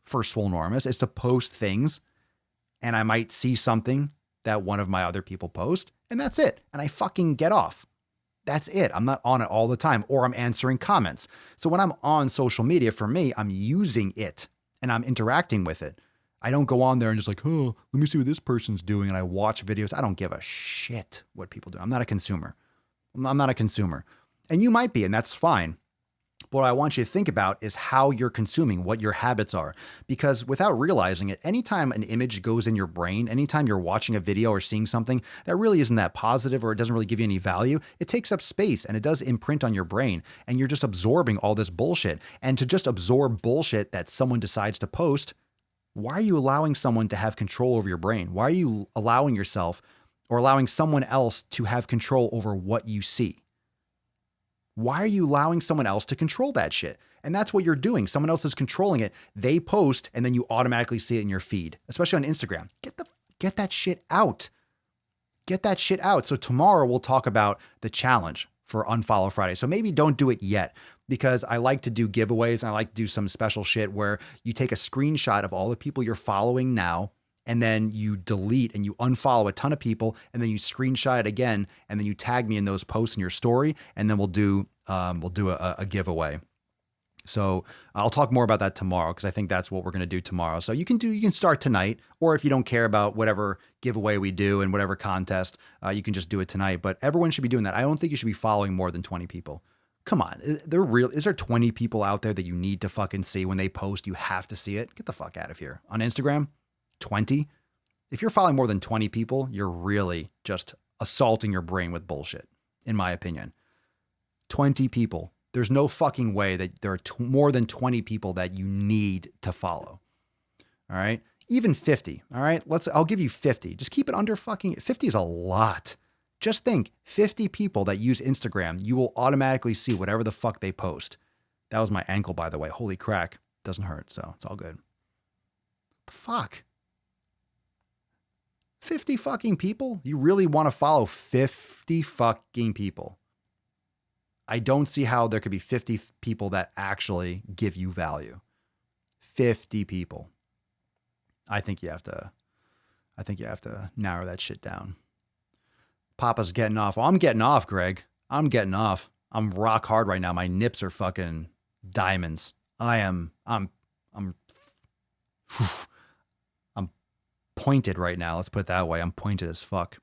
for Swole Enormous. It's to post things. And I might see something that one of my other people post, and that's it. And I fucking get off. That's it. I'm not on it all the time, or I'm answering comments. So when I'm on social media, for me, I'm using it and I'm interacting with it. I don't go on there and just like, oh, let me see what this person's doing. And I watch videos. I don't give a shit what people do. I'm not a consumer. I'm not a consumer. And you might be, and that's fine. But what I want you to think about is how you're consuming, what your habits are. Because without realizing it, anytime an image goes in your brain, anytime you're watching a video or seeing something that really isn't that positive or it doesn't really give you any value, it takes up space and it does imprint on your brain. And you're just absorbing all this bullshit. And to just absorb bullshit that someone decides to post, why are you allowing someone to have control over your brain? Why are you allowing yourself or allowing someone else to have control over what you see? Why are you allowing someone else to control that shit? And that's what you're doing. Someone else is controlling it. They post and then you automatically see it in your feed, especially on Instagram. Get that shit out. Get that shit out. So tomorrow we'll talk about the challenge for Unfollow Friday. So maybe don't do it yet, because I like to do giveaways and I like to do some special shit where you take a screenshot of all the people you're following now, and then you delete and you unfollow a ton of people, and then you screenshot it again, and then you tag me in those posts in your story, and then we'll do a giveaway. So I'll talk more about that tomorrow, because I think that's what we're going to do tomorrow. So you can start tonight, or if you don't care about whatever giveaway we do and whatever contest, you can just do it tonight. But everyone should be doing that. I don't think you should be following more than 20 people. Come on, is there 20 people out there that you need to fucking see when they post? You have to see it. Get the fuck out of here. On Instagram, 20. If you're following more than 20 people, you're really just assaulting your brain with bullshit, in my opinion. 20 people. There's no fucking way that there are more than 20 people that you need to follow. All right. Even 50. All right. I'll give you 50. Just keep it under fucking 50 is a lot. Just think 50 people that use Instagram, you will automatically see whatever the fuck they post. That was my ankle, by the way. Holy crack. Doesn't hurt. So it's all good. The fuck? 50 fucking people? You really want to follow 50 fucking people? I don't see how there could be 50 people that actually give you value. 50 people. I think you have to narrow that shit down. Papa's getting off. Well, I'm getting off, Greg. I'm getting off. I'm rock hard right now. My nips are fucking diamonds. I'm pointed right now. Let's put it that way. I'm pointed as fuck.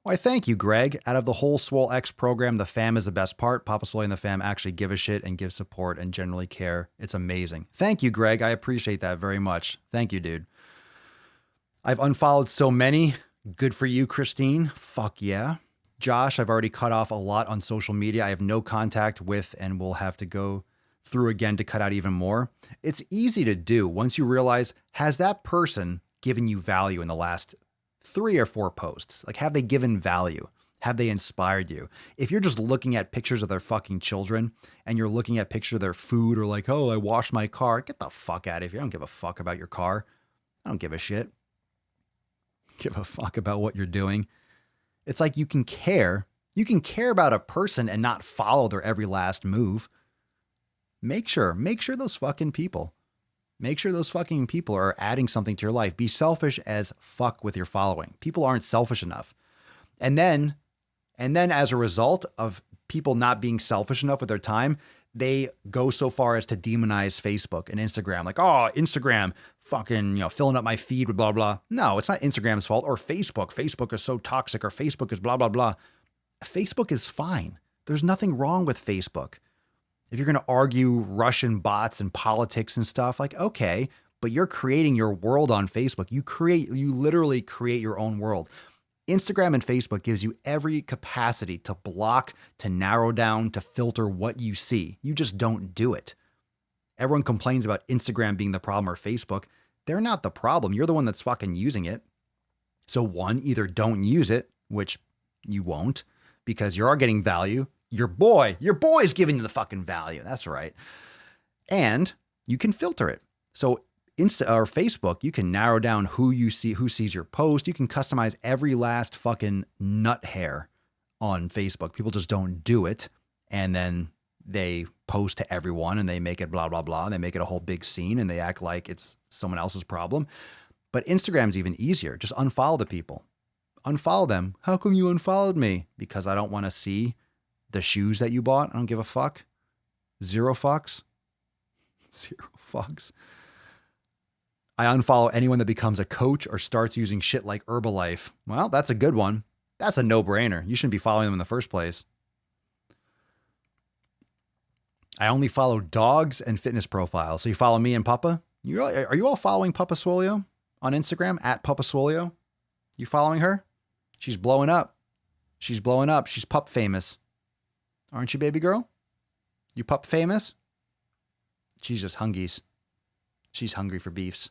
Why, thank you, Greg. Out of the whole Swole X program, the fam is the best part. Papa Swole and the fam actually give a shit and give support and generally care. It's amazing. Thank you, Greg. I appreciate that very much. Thank you, dude. I've unfollowed so many. Good for you, Christine. Fuck yeah. Josh, I've already cut off a lot on social media. I have no contact with and will have to go through again to cut out even more. It's easy to do once you realize, has that person given you value in the last 3 or 4 posts? Like, have they given value? Have they inspired you? If you're just looking at pictures of their fucking children and you're looking at pictures of their food, or like, oh, I washed my car, get the fuck out of here. I don't give a fuck about your car. I don't give a shit. Give a fuck about what you're doing. It's like you can care about a person and not follow their every last move. Make sure those fucking people are adding something to your life. Be selfish as fuck with your following. People aren't selfish enough. And then as a result of people not being selfish enough with their time, they go so far as to demonize Facebook and Instagram. Like, oh, Instagram fucking, filling up my feed with blah, blah. No, it's not Instagram's fault, or Facebook. Facebook is so toxic, or Facebook is blah, blah, blah. Facebook is fine. There's nothing wrong with Facebook. If you're going to argue Russian bots and politics and stuff, like, okay, but you're creating your world on Facebook. You literally create your own world. Instagram and Facebook gives you every capacity to block, to narrow down, to filter what you see. You just don't do it. Everyone complains about Instagram being the problem or Facebook. They're not the problem. You're the one that's fucking using it. So one, either don't use it, which you won't, because you are getting value. Your boy's giving you the fucking value. That's right. And you can filter it. So Facebook, you can narrow down who sees your post. You can customize every last fucking nut hair on Facebook. People just don't do it. And then they post to everyone and they make it blah, blah, blah. And they make it a whole big scene and they act like it's someone else's problem. But Instagram's even easier. Just unfollow the people. Unfollow them. How come you unfollowed me? Because I don't want to see the shoes that you bought. I don't give a fuck. 0 fucks. 0 fucks. I unfollow anyone that becomes a coach or starts using shit like Herbalife. Well, that's a good one. That's a no-brainer. You shouldn't be following them in the first place. I only follow dogs and fitness profiles. So you follow me and Papa? Are you all following Papa Swolio on Instagram, at Papa Swolio? You following her? She's blowing up. She's blowing up. She's pup famous. Aren't you, baby girl? You pup famous? She's just hungies. She's hungry for beefs.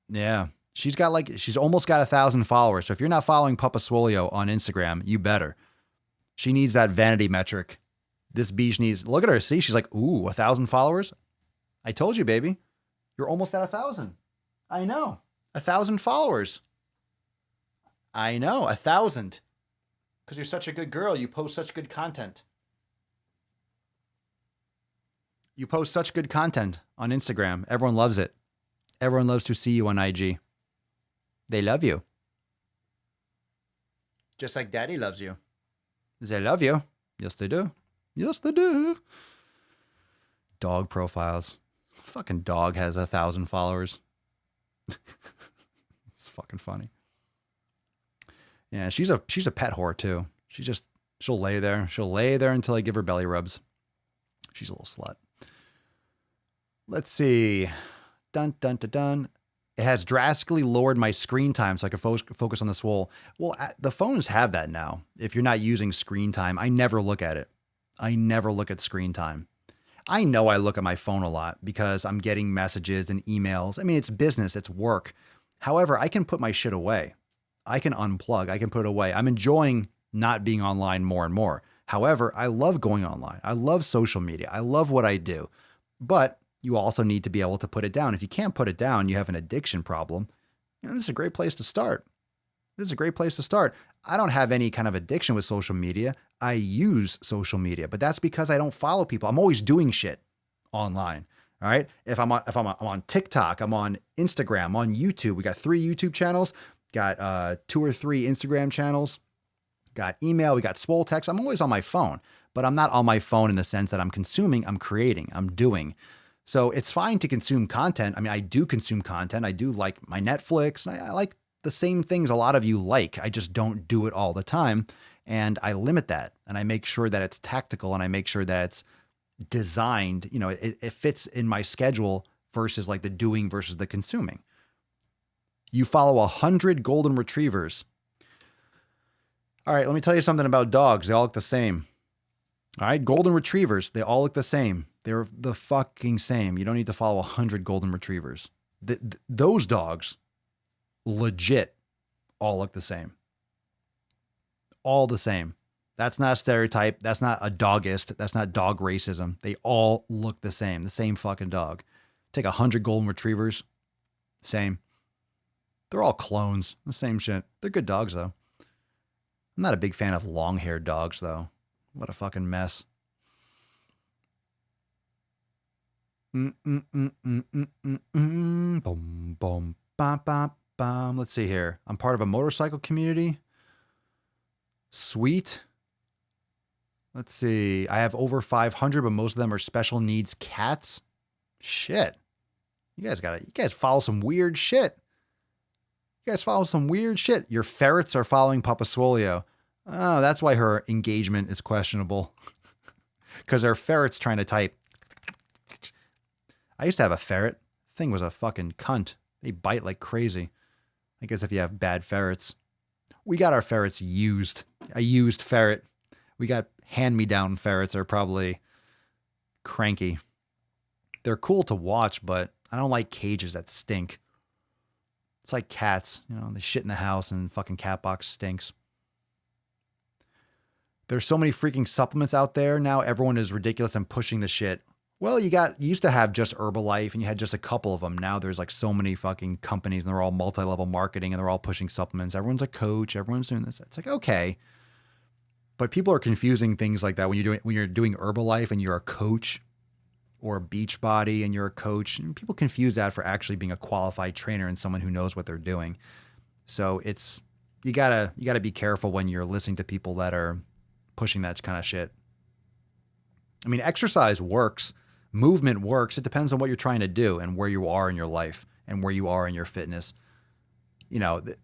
Yeah. She's almost got 1,000 followers. So if you're not following Papa Swolio on Instagram, you better. She needs that vanity metric. This beach needs, look at her. See, she's like, ooh, 1,000 followers. I told you, baby. You're almost at 1,000. I know. 1,000 followers. I know. 1,000. Because you're such a good girl. You post such good content. You post such good content on Instagram. Everyone loves it. Everyone loves to see you on IG. They love you. Just like daddy loves you. They love you. Yes, they do. Yes, they do. Dog profiles. Fucking dog has 1,000 followers. It's fucking funny. Yeah, she's a pet whore too. She'll lay there. She'll lay there until I give her belly rubs. She's a little slut. Let's see. Dun, dun, dun, dun. It has drastically lowered my screen time so I can focus on the Swole. Well, the phones have that now. If you're not using screen time, I never look at it. I never look at screen time. I know I look at my phone a lot because I'm getting messages and emails. I mean, it's business, it's work. However, I can put my shit away. I can unplug. I can put it away. I'm enjoying not being online more and more. However, I love going online. I love social media. I love what I do. But you also need to be able to put it down. If you can't put it down, you have an addiction problem. This is a great place to start. This is a great place to start. I don't have any kind of addiction with social media. I use social media, but that's because I don't follow people. I'm always doing shit online. All right. If I'm on TikTok, I'm on Instagram, I'm on YouTube. We got 3 YouTube channels, got 2 or 3 Instagram channels, got email, we got Swole text. I'm always on my phone, but I'm not on my phone in the sense that I'm consuming, I'm creating, I'm doing. So it's fine to consume content. I mean, I do consume content. I do like my Netflix. I like the same things a lot of you like. I just don't do it all the time. And I limit that. And I make sure that it's tactical and I make sure that it's designed, it fits in my schedule versus like the doing versus the consuming. You follow 100 golden retrievers. All right, let me tell you something about dogs. They all look the same. All right, golden retrievers, they all look the same. They're the fucking same. You don't need to follow 100 golden retrievers. Those dogs, legit, all look the same. All the same. That's not a stereotype. That's not a dogist. That's not dog racism. They all look the same fucking dog. Take 100 golden retrievers, same. They're all clones, the same shit. They're good dogs, though. I'm not a big fan of long-haired dogs, though. What a fucking mess. Boom, boom, bam, bam, bam. Let's see here. I'm part of a motorcycle community. Sweet. Let's see. I have over 500, but most of them are special needs cats. Shit. You guys follow some weird shit. You guys follow some weird shit. Your ferrets are following Papa Swolio. Oh, that's why her engagement is questionable. Because her ferret's trying to type. I used to have a ferret. Thing was a fucking cunt. They bite like crazy. I guess if you have bad ferrets. We got our ferrets used. A used ferret. We got hand-me-down ferrets are probably cranky. They're cool to watch, but I don't like cages that stink. It's like cats. They shit in the house and fucking cat box stinks. There's so many freaking supplements out there. Now everyone is ridiculous and pushing the shit. Well, you used to have just Herbalife and you had just a couple of them. Now there's like so many fucking companies and they're all multi-level marketing and they're all pushing supplements. Everyone's a coach. Everyone's doing this. It's like, okay. But people are confusing things like that when you're doing Herbalife and you're a coach or Beachbody and you're a coach. And people confuse that for actually being a qualified trainer and someone who knows what they're doing. So you gotta be careful when you're listening to people that are pushing that kind of shit. I mean, exercise works. Movement works. It depends on what you're trying to do and where you are in your life and where you are in your fitness.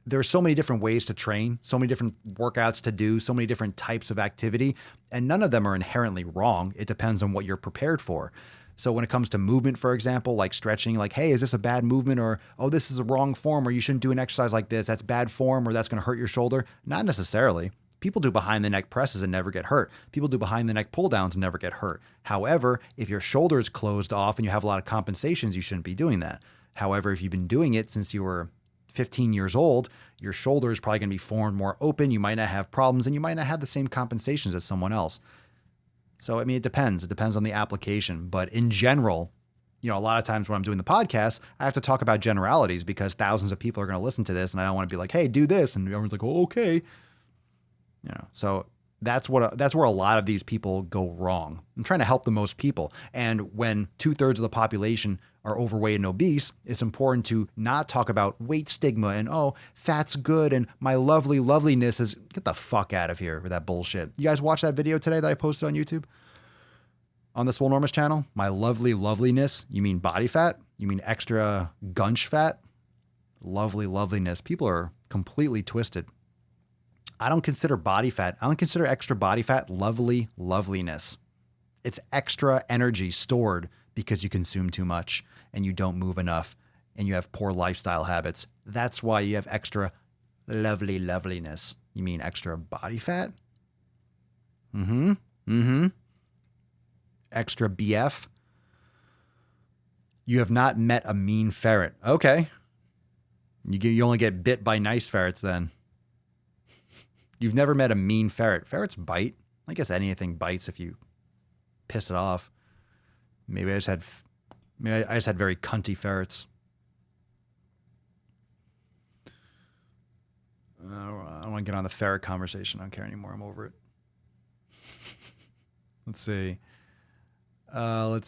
There's so many different ways to train, so many different workouts to do, so many different types of activity, and none of them are inherently wrong. It depends on what you're prepared for. So when it comes to movement, for example, like stretching, like, hey, is this a bad movement? Or, oh, this is a wrong form, or you shouldn't do an exercise like this. That's bad form, or that's going to hurt your shoulder. Not necessarily. People do behind the neck presses and never get hurt. People do behind the neck pull downs and never get hurt. However, if your shoulder is closed off and you have a lot of compensations, you shouldn't be doing that. However, if you've been doing it since you were 15 years old, your shoulder is probably going to be formed more open. You might not have problems, and you might not have the same compensations as someone else. So, I mean, it depends. It depends on the application. But in general, a lot of times when I'm doing the podcast, I have to talk about generalities because thousands of people are going to listen to this, and I don't want to be like, hey, do this. And everyone's like, oh, okay. So that's where a lot of these people go wrong. I'm trying to help the most people. And when 2/3 of the population are overweight and obese, it's important to not talk about weight stigma and, oh, fat's good and my loveliness is, get the fuck out of here with that bullshit. You guys watch that video today that I posted on YouTube? On the Swole channel? My loveliness? You mean body fat? You mean extra gunch fat? Loveliness. People are completely twisted. I don't consider body fat. I don't consider extra body fat loveliness. It's extra energy stored because you consume too much and you don't move enough and you have poor lifestyle habits. That's why you have extra loveliness. You mean extra body fat? Extra BF? You have not met a mean ferret. Okay. You only get bit by nice ferrets then. You've never met a mean ferret. Ferrets bite. I guess anything bites if you piss it off. Maybe I just had very cunty ferrets. I don't want to get on the ferret conversation. I don't care anymore. I'm over it. Let's see. Oh,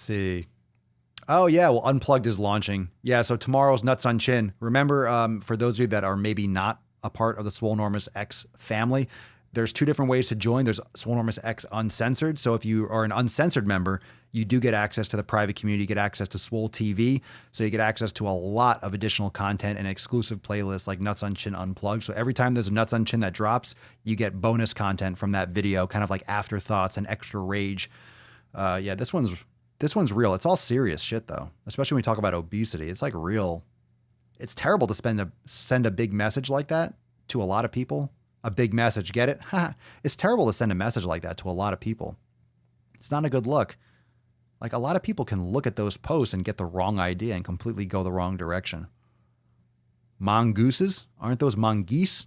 yeah. Well, Unplugged is launching. Yeah, so tomorrow's Nuts on Chin. Remember, for those of you that are maybe not a part of the Swolenormous X family, there's 2 different ways to join. There's Swolenormous X Uncensored. So if you are an uncensored member, you do get access to the private community, you get access to Swole TV. So you get access to a lot of additional content and exclusive playlists like Nuts on Chin Unplugged. So every time there's a Nuts on Chin that drops, you get bonus content from that video, kind of like afterthoughts and extra rage. Yeah, this one's real. It's all serious shit though, especially when we talk about obesity. It's like real. It's terrible to send a big message like that to a lot of people. A big message, get it? It's terrible to send a message like that to a lot of people. It's not a good look. Like a lot of people can look at those posts and get the wrong idea and completely go the wrong direction. Mongooses? Aren't those mongoose?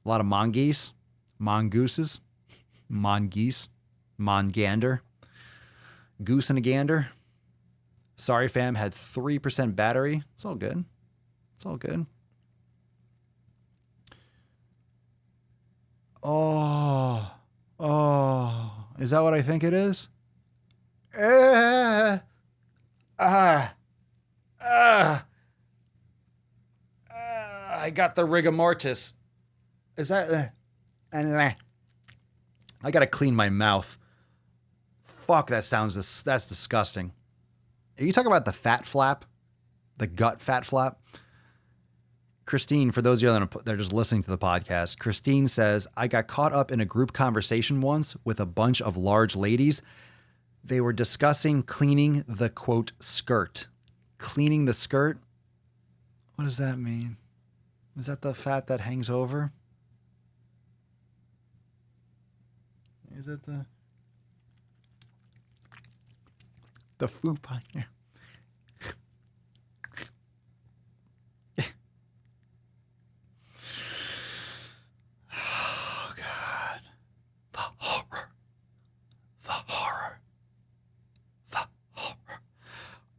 A lot of mongoose? Mongooses? Mongoose? Mongander? Goose and a gander? Sorry fam, had 3% battery. It's all good. It's all good. Oh, is that what I think it is? I got the rigor mortis. Is that? I got to clean my mouth. Fuck, that's disgusting. Are you talking about the fat flap? The gut fat flap? Christine, for those of you that are just listening to the podcast, Christine says, I got caught up in a group conversation once with a bunch of large ladies. They were discussing cleaning the, quote, skirt. Cleaning the skirt? What does that mean? Is that the fat that hangs over? Is it the foop on here?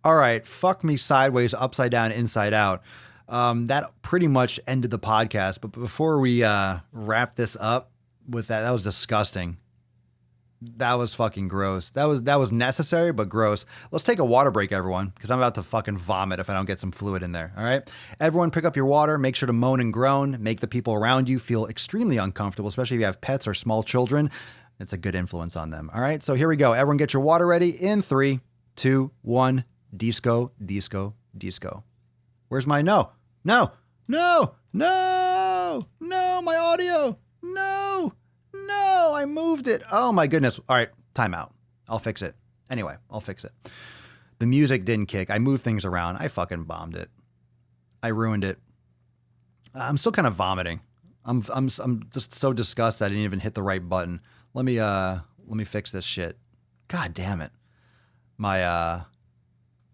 All right, fuck me sideways, upside down, inside out. That pretty much ended the podcast. But before we wrap this up with that was disgusting. That was fucking gross. That was necessary, but gross. Let's take a water break, everyone, because I'm about to fucking vomit if I don't get some fluid in there. All right, everyone, pick up your water. Make sure to moan and groan. Make the people around you feel extremely uncomfortable, especially if you have pets or small children. It's a good influence on them. All right, so here we go. Everyone, get your water ready. In 3, 2, 1. Disco, disco, disco. Where's my no, my audio. No, I moved it. Oh my goodness. All right, time out. I'll fix it. Anyway, I'll fix it. The music didn't kick. I moved things around. I fucking bombed it. I ruined it. I'm still kind of vomiting. I'm just so disgusted I didn't even hit the right button. Let me fix this shit. God damn it.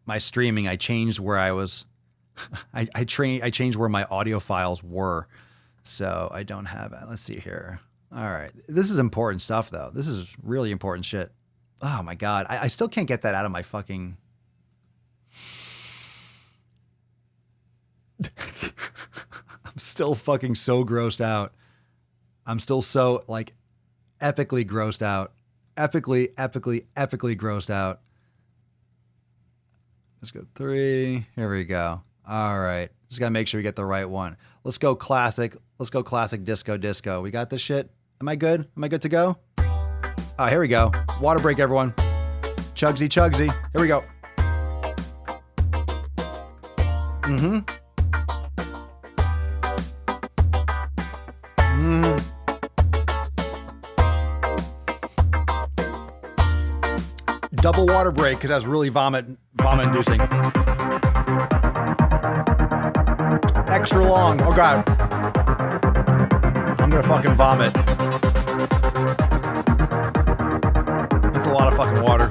My streaming, I changed where I was I changed where my audio files were. So I don't have it. Let's see here. All right. This is important stuff, though. This is really important shit. Oh, my God. I still can't get that out of my fucking... I'm still fucking so grossed out. I'm still so, like, epically grossed out. Epically grossed out. Let's go 3. Here we go. All right. Just got to make sure we get the right one. Let's go classic. Let's go classic disco. We got this shit. Am I good? Am I good to go? Oh, here we go. Water break, everyone. Chugsy. Here we go. Double water break because that's really vomit inducing. Extra long. Oh God. I'm gonna fucking vomit. That's a lot of fucking water.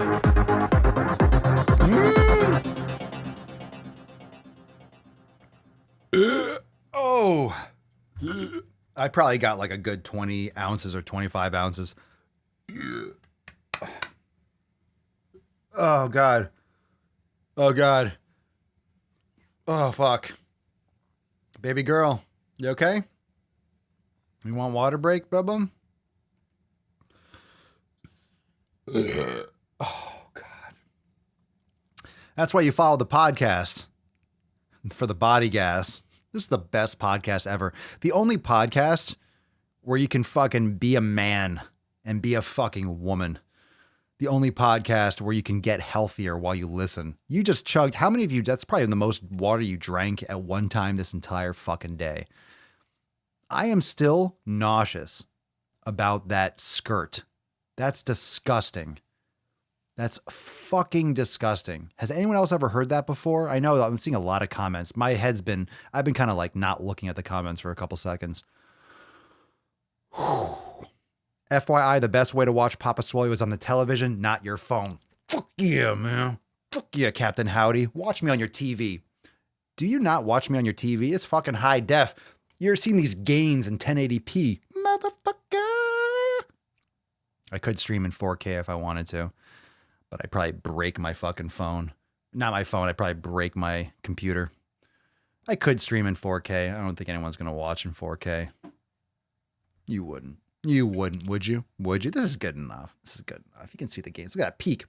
Oh. I probably got like a good 20 ounces or 25 ounces. Oh, God. Oh, God. Oh, fuck. Baby girl, you okay? You want water break, Bubba? Oh, God. That's why you follow the podcast. For the body gas. This is the best podcast ever. The only podcast where you can fucking be a man and be a fucking woman. The only podcast where you can get healthier while you listen. You just chugged. How many of you, that's probably the most water you drank at one time this entire fucking day. I am still nauseous about that skirt. That's disgusting. That's fucking disgusting. Has anyone else ever heard that before? I know I'm seeing a lot of comments. I've been kind of like not looking at the comments for a couple seconds. Whew. FYI, the best way to watch Papa Swole was on the television, not your phone. Fuck yeah, man. Fuck yeah, Captain Howdy. Watch me on your TV. Do you not watch me on your TV? It's fucking high def. You're seeing these gains in 1080p. Motherfucker. I could stream in 4K if I wanted to, but I'd probably break my fucking phone. Not my phone. I'd probably break my computer. I could stream in 4K. I don't think anyone's going to watch in 4K. You wouldn't. You wouldn't, would you? Would you? This is good enough. This is good enough. You can see the gains. Look at that peak.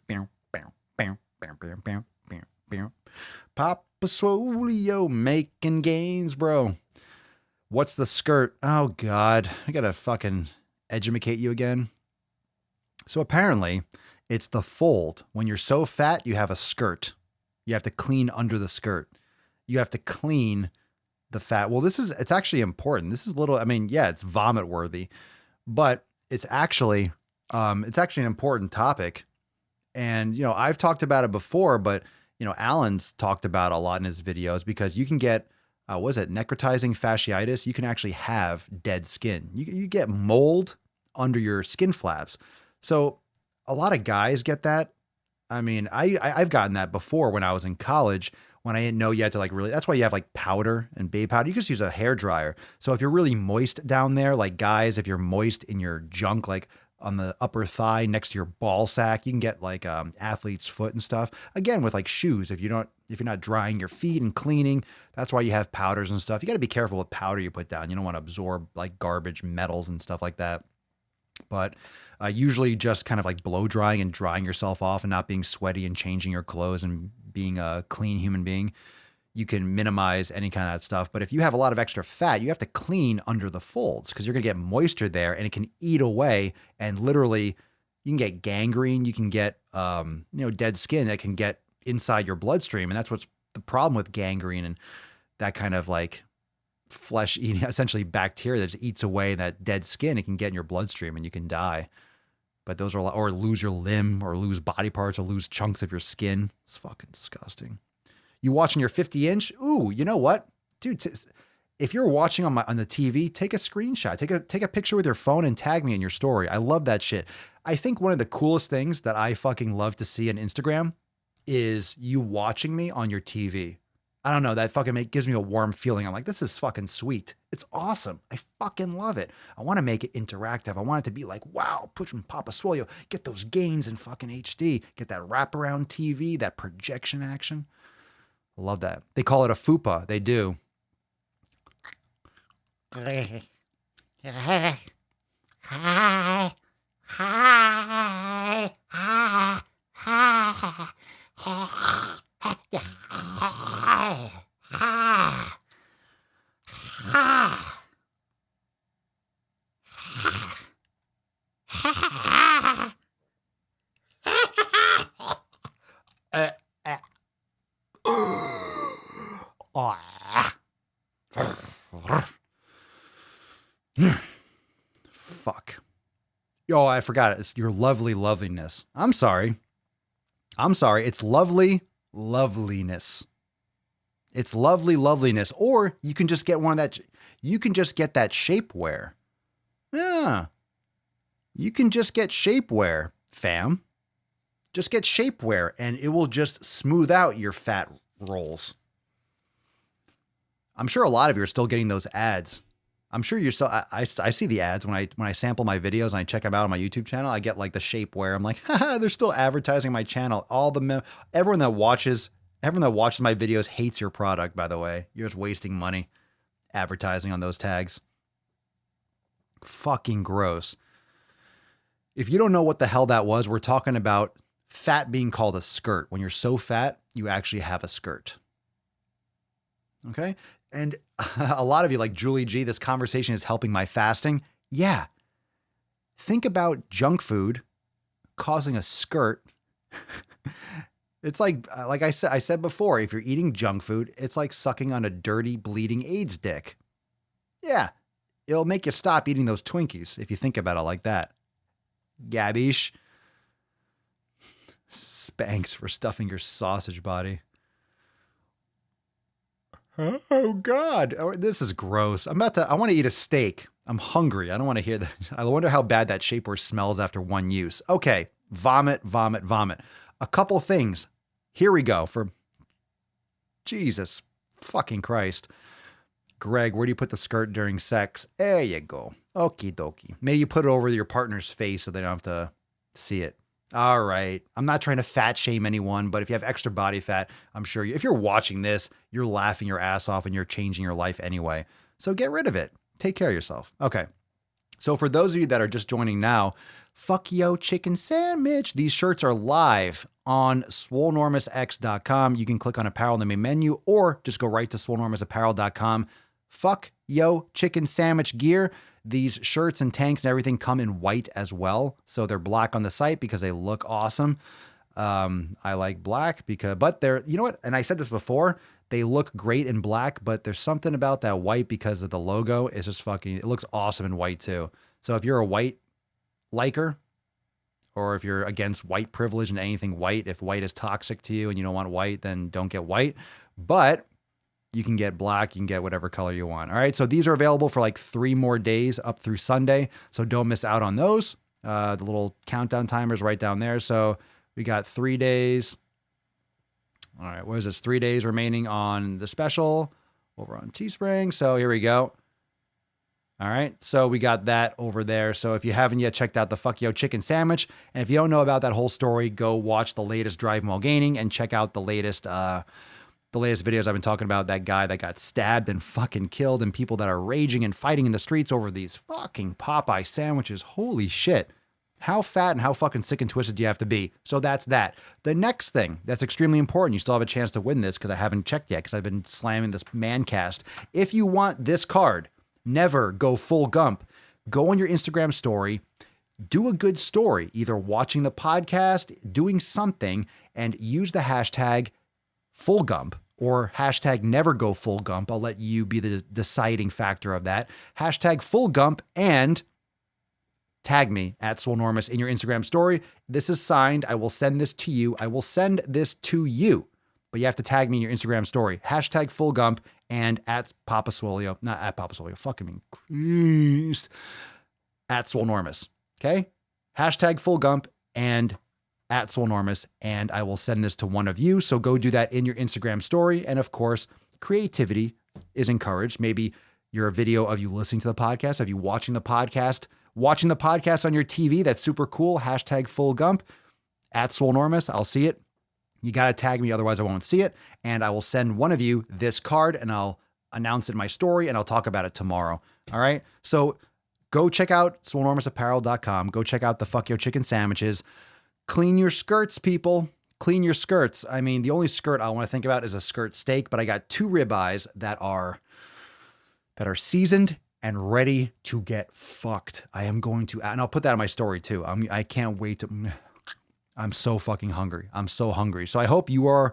Papa Swole making gains, bro. What's the skirt? Oh, God. I got to fucking educate you again. So apparently, it's the fold. When you're so fat, you have a skirt. You have to clean under the skirt. You have to clean the fat. Well, it's actually important. This is it's vomit worthy. But it's actually an important topic. And, I've talked about it before, but, Alan's talked about a lot in his videos because you can get, necrotizing fasciitis. You can actually have dead skin. You get mold under your skin flaps. So a lot of guys get that. I mean, I've gotten that before when I was in college. When I didn't know you had to that's why you have like powder and baby powder. You just use a hair dryer. So if you're really moist down there, like guys, if you're moist in your junk, like on the upper thigh next to your ball sack, you can get like athlete's foot and stuff. Again, with like shoes, if you're not drying your feet and cleaning, that's why you have powders and stuff. You got to be careful with powder you put down. You don't want to absorb like garbage, metals and stuff like that. But usually just kind of like blow drying and drying yourself off and not being sweaty and changing your clothes and being a clean human being, you can minimize any kind of that stuff. But if you have a lot of extra fat, you have to clean under the folds because you're going to get moisture there and it can eat away. And literally you can get gangrene. You can get, dead skin that can get inside your bloodstream. And that's what's the problem with gangrene and that kind of like flesh eating, essentially bacteria that just eats away that dead skin. It can get in your bloodstream and you can die. But those are, or lose your limb or lose body parts or lose chunks of your skin. It's fucking disgusting. You watching your 50-inch? Ooh, you know what? Dude, if you're watching on the TV, take a screenshot. Take a picture with your phone and tag me in your story. I love that shit. I think one of the coolest things that I fucking love to see on Instagram is you watching me on your TV. I don't know. That fucking gives me a warm feeling. I'm like, this is fucking sweet. It's awesome. I fucking love it. I want to make it interactive. I want it to be like, wow, push from Papa Swole. Get those gains in fucking HD. Get that wraparound TV, that projection action. I love that. They call it a fupa. They do. Fuck. Oh, I forgot it. It's your lovely loveliness. I'm sorry. It's lovely loveliness. It's lovely loveliness. Or you can just get one of that. You can just get that shapewear. Yeah. You can just get shapewear, fam. Just get shapewear and it will just smooth out your fat rolls. I'm sure a lot of you are still getting those ads. I'm sure you're still, I see the ads when I sample my videos and I check them out on my YouTube channel. I get like the shapewear. I'm like, haha, they're still advertising my channel. Everyone that watches my videos hates your product, by the way. You're just wasting money advertising on those tags. Fucking gross. If you don't know what the hell that was, we're talking about fat being called a skirt. When you're so fat, you actually have a skirt. Okay? And a lot of you, like Julie G, this conversation is helping my fasting. Yeah. Think about junk food causing a skirt. It's like I said before, if you're eating junk food, it's like sucking on a dirty, bleeding AIDS dick. Yeah. It'll make you stop eating those Twinkies if you think about it like that. Gabish. Spanx for stuffing your sausage body. Oh God. Oh, this is gross. I want to eat a steak. I'm hungry. I don't want to hear that. I wonder how bad that shapewear smells after one use. Okay. Vomit. A couple things. Here we go for Jesus fucking Christ. Greg, where do you put the skirt during sex? There you go. Okie dokie. Maybe you put it over your partner's face so they don't have to see it. All right. I'm not trying to fat shame anyone, but if you have extra body fat, I'm sure if you're watching this, you're laughing your ass off and you're changing your life anyway. So get rid of it. Take care of yourself. Okay. So for those of you that are just joining now, fuck yo chicken sandwich. These shirts are live on swolenormousx.com. You can click on apparel in the main menu or just go right to swolenormousapparel.com. Fuck yo chicken sandwich gear. These shirts and tanks and everything come in white as well. So they're black on the site because they look awesome. I like black but they're, you know what? And I said this before, they look great in black, but there's something about that white because of the logo. It's just it looks awesome in white too. So if you're a white liker, or if you're against white privilege and anything white, if white is toxic to you and you don't want white, then don't get white. But you can get black, you can get whatever color you want. All right. So these are available for like 3 more days up through Sunday. So don't miss out on those. The little countdown timers right down there. So we got 3 days. All right. What is this? 3 days remaining on the special over on Teespring. So here we go. All right. So we got that over there. So if you haven't yet checked out the Fuck Yo Chicken Sandwich, and if you don't know about that whole story, go watch the latest Drive While Gaining and check out the latest videos I've been talking about, that guy that got stabbed and fucking killed and people that are raging and fighting in the streets over these fucking Popeye sandwiches. Holy shit. How fat and how fucking sick and twisted do you have to be? So that's that. The next thing that's extremely important, you still have a chance to win this because I haven't checked yet because I've been slamming this man cast. If you want this card, never go full Gump. Go on your Instagram story, do a good story, either watching the podcast, doing something, and use the hashtag full Gump or hashtag never go full Gump. I'll let you be the deciding factor of that. Hashtag full Gump and tag me at Swolenormous in your Instagram story. This is signed. I will send this to you. But you have to tag me in your Instagram story. Hashtag full Gump and at Papa Swolio, not at Papa Swolio, fucking me, at Swolenormous. Okay? Hashtag full Gump and at Swolenormous, and I will send this to one of you. So go do that in your Instagram story. And of course, creativity is encouraged. Maybe you're a video of you listening to the podcast, of you watching the podcast on your TV. That's super cool. Hashtag full Gump at Swolenormous. I'll see it. You got to tag me, otherwise I won't see it. And I will send one of you this card and I'll announce it in my story and I'll talk about it tomorrow. All right. So go check out swolenormousapparel.com. Go check out the Fuck Yo Chicken sandwiches. Clean your skirts, people. Clean your skirts. I mean, the only skirt I want to think about is a skirt steak, but I got 2 ribeyes that are seasoned and ready to get fucked. I am going to, and I'll put that in my story too. I can't wait to, I'm so fucking hungry. I'm so hungry. So I hope you're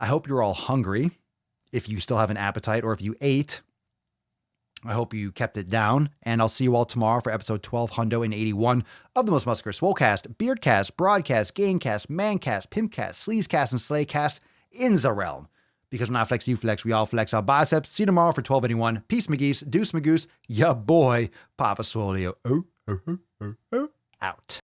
all hungry. If you still have an appetite or if you ate, I hope you kept it down, and I'll see you all tomorrow for episode 1281 of the Most Muscular Swolecast, Beardcast, Broadcast, Gamecast, Mancast, Pimpcast, Sleazecast, and Slaycast in the realm. Because when I flex, you flex, we all flex our biceps. See you tomorrow for 1281. Peace, McGeese, Deuce, Magoose, ya boy, Papa Swolio. Out.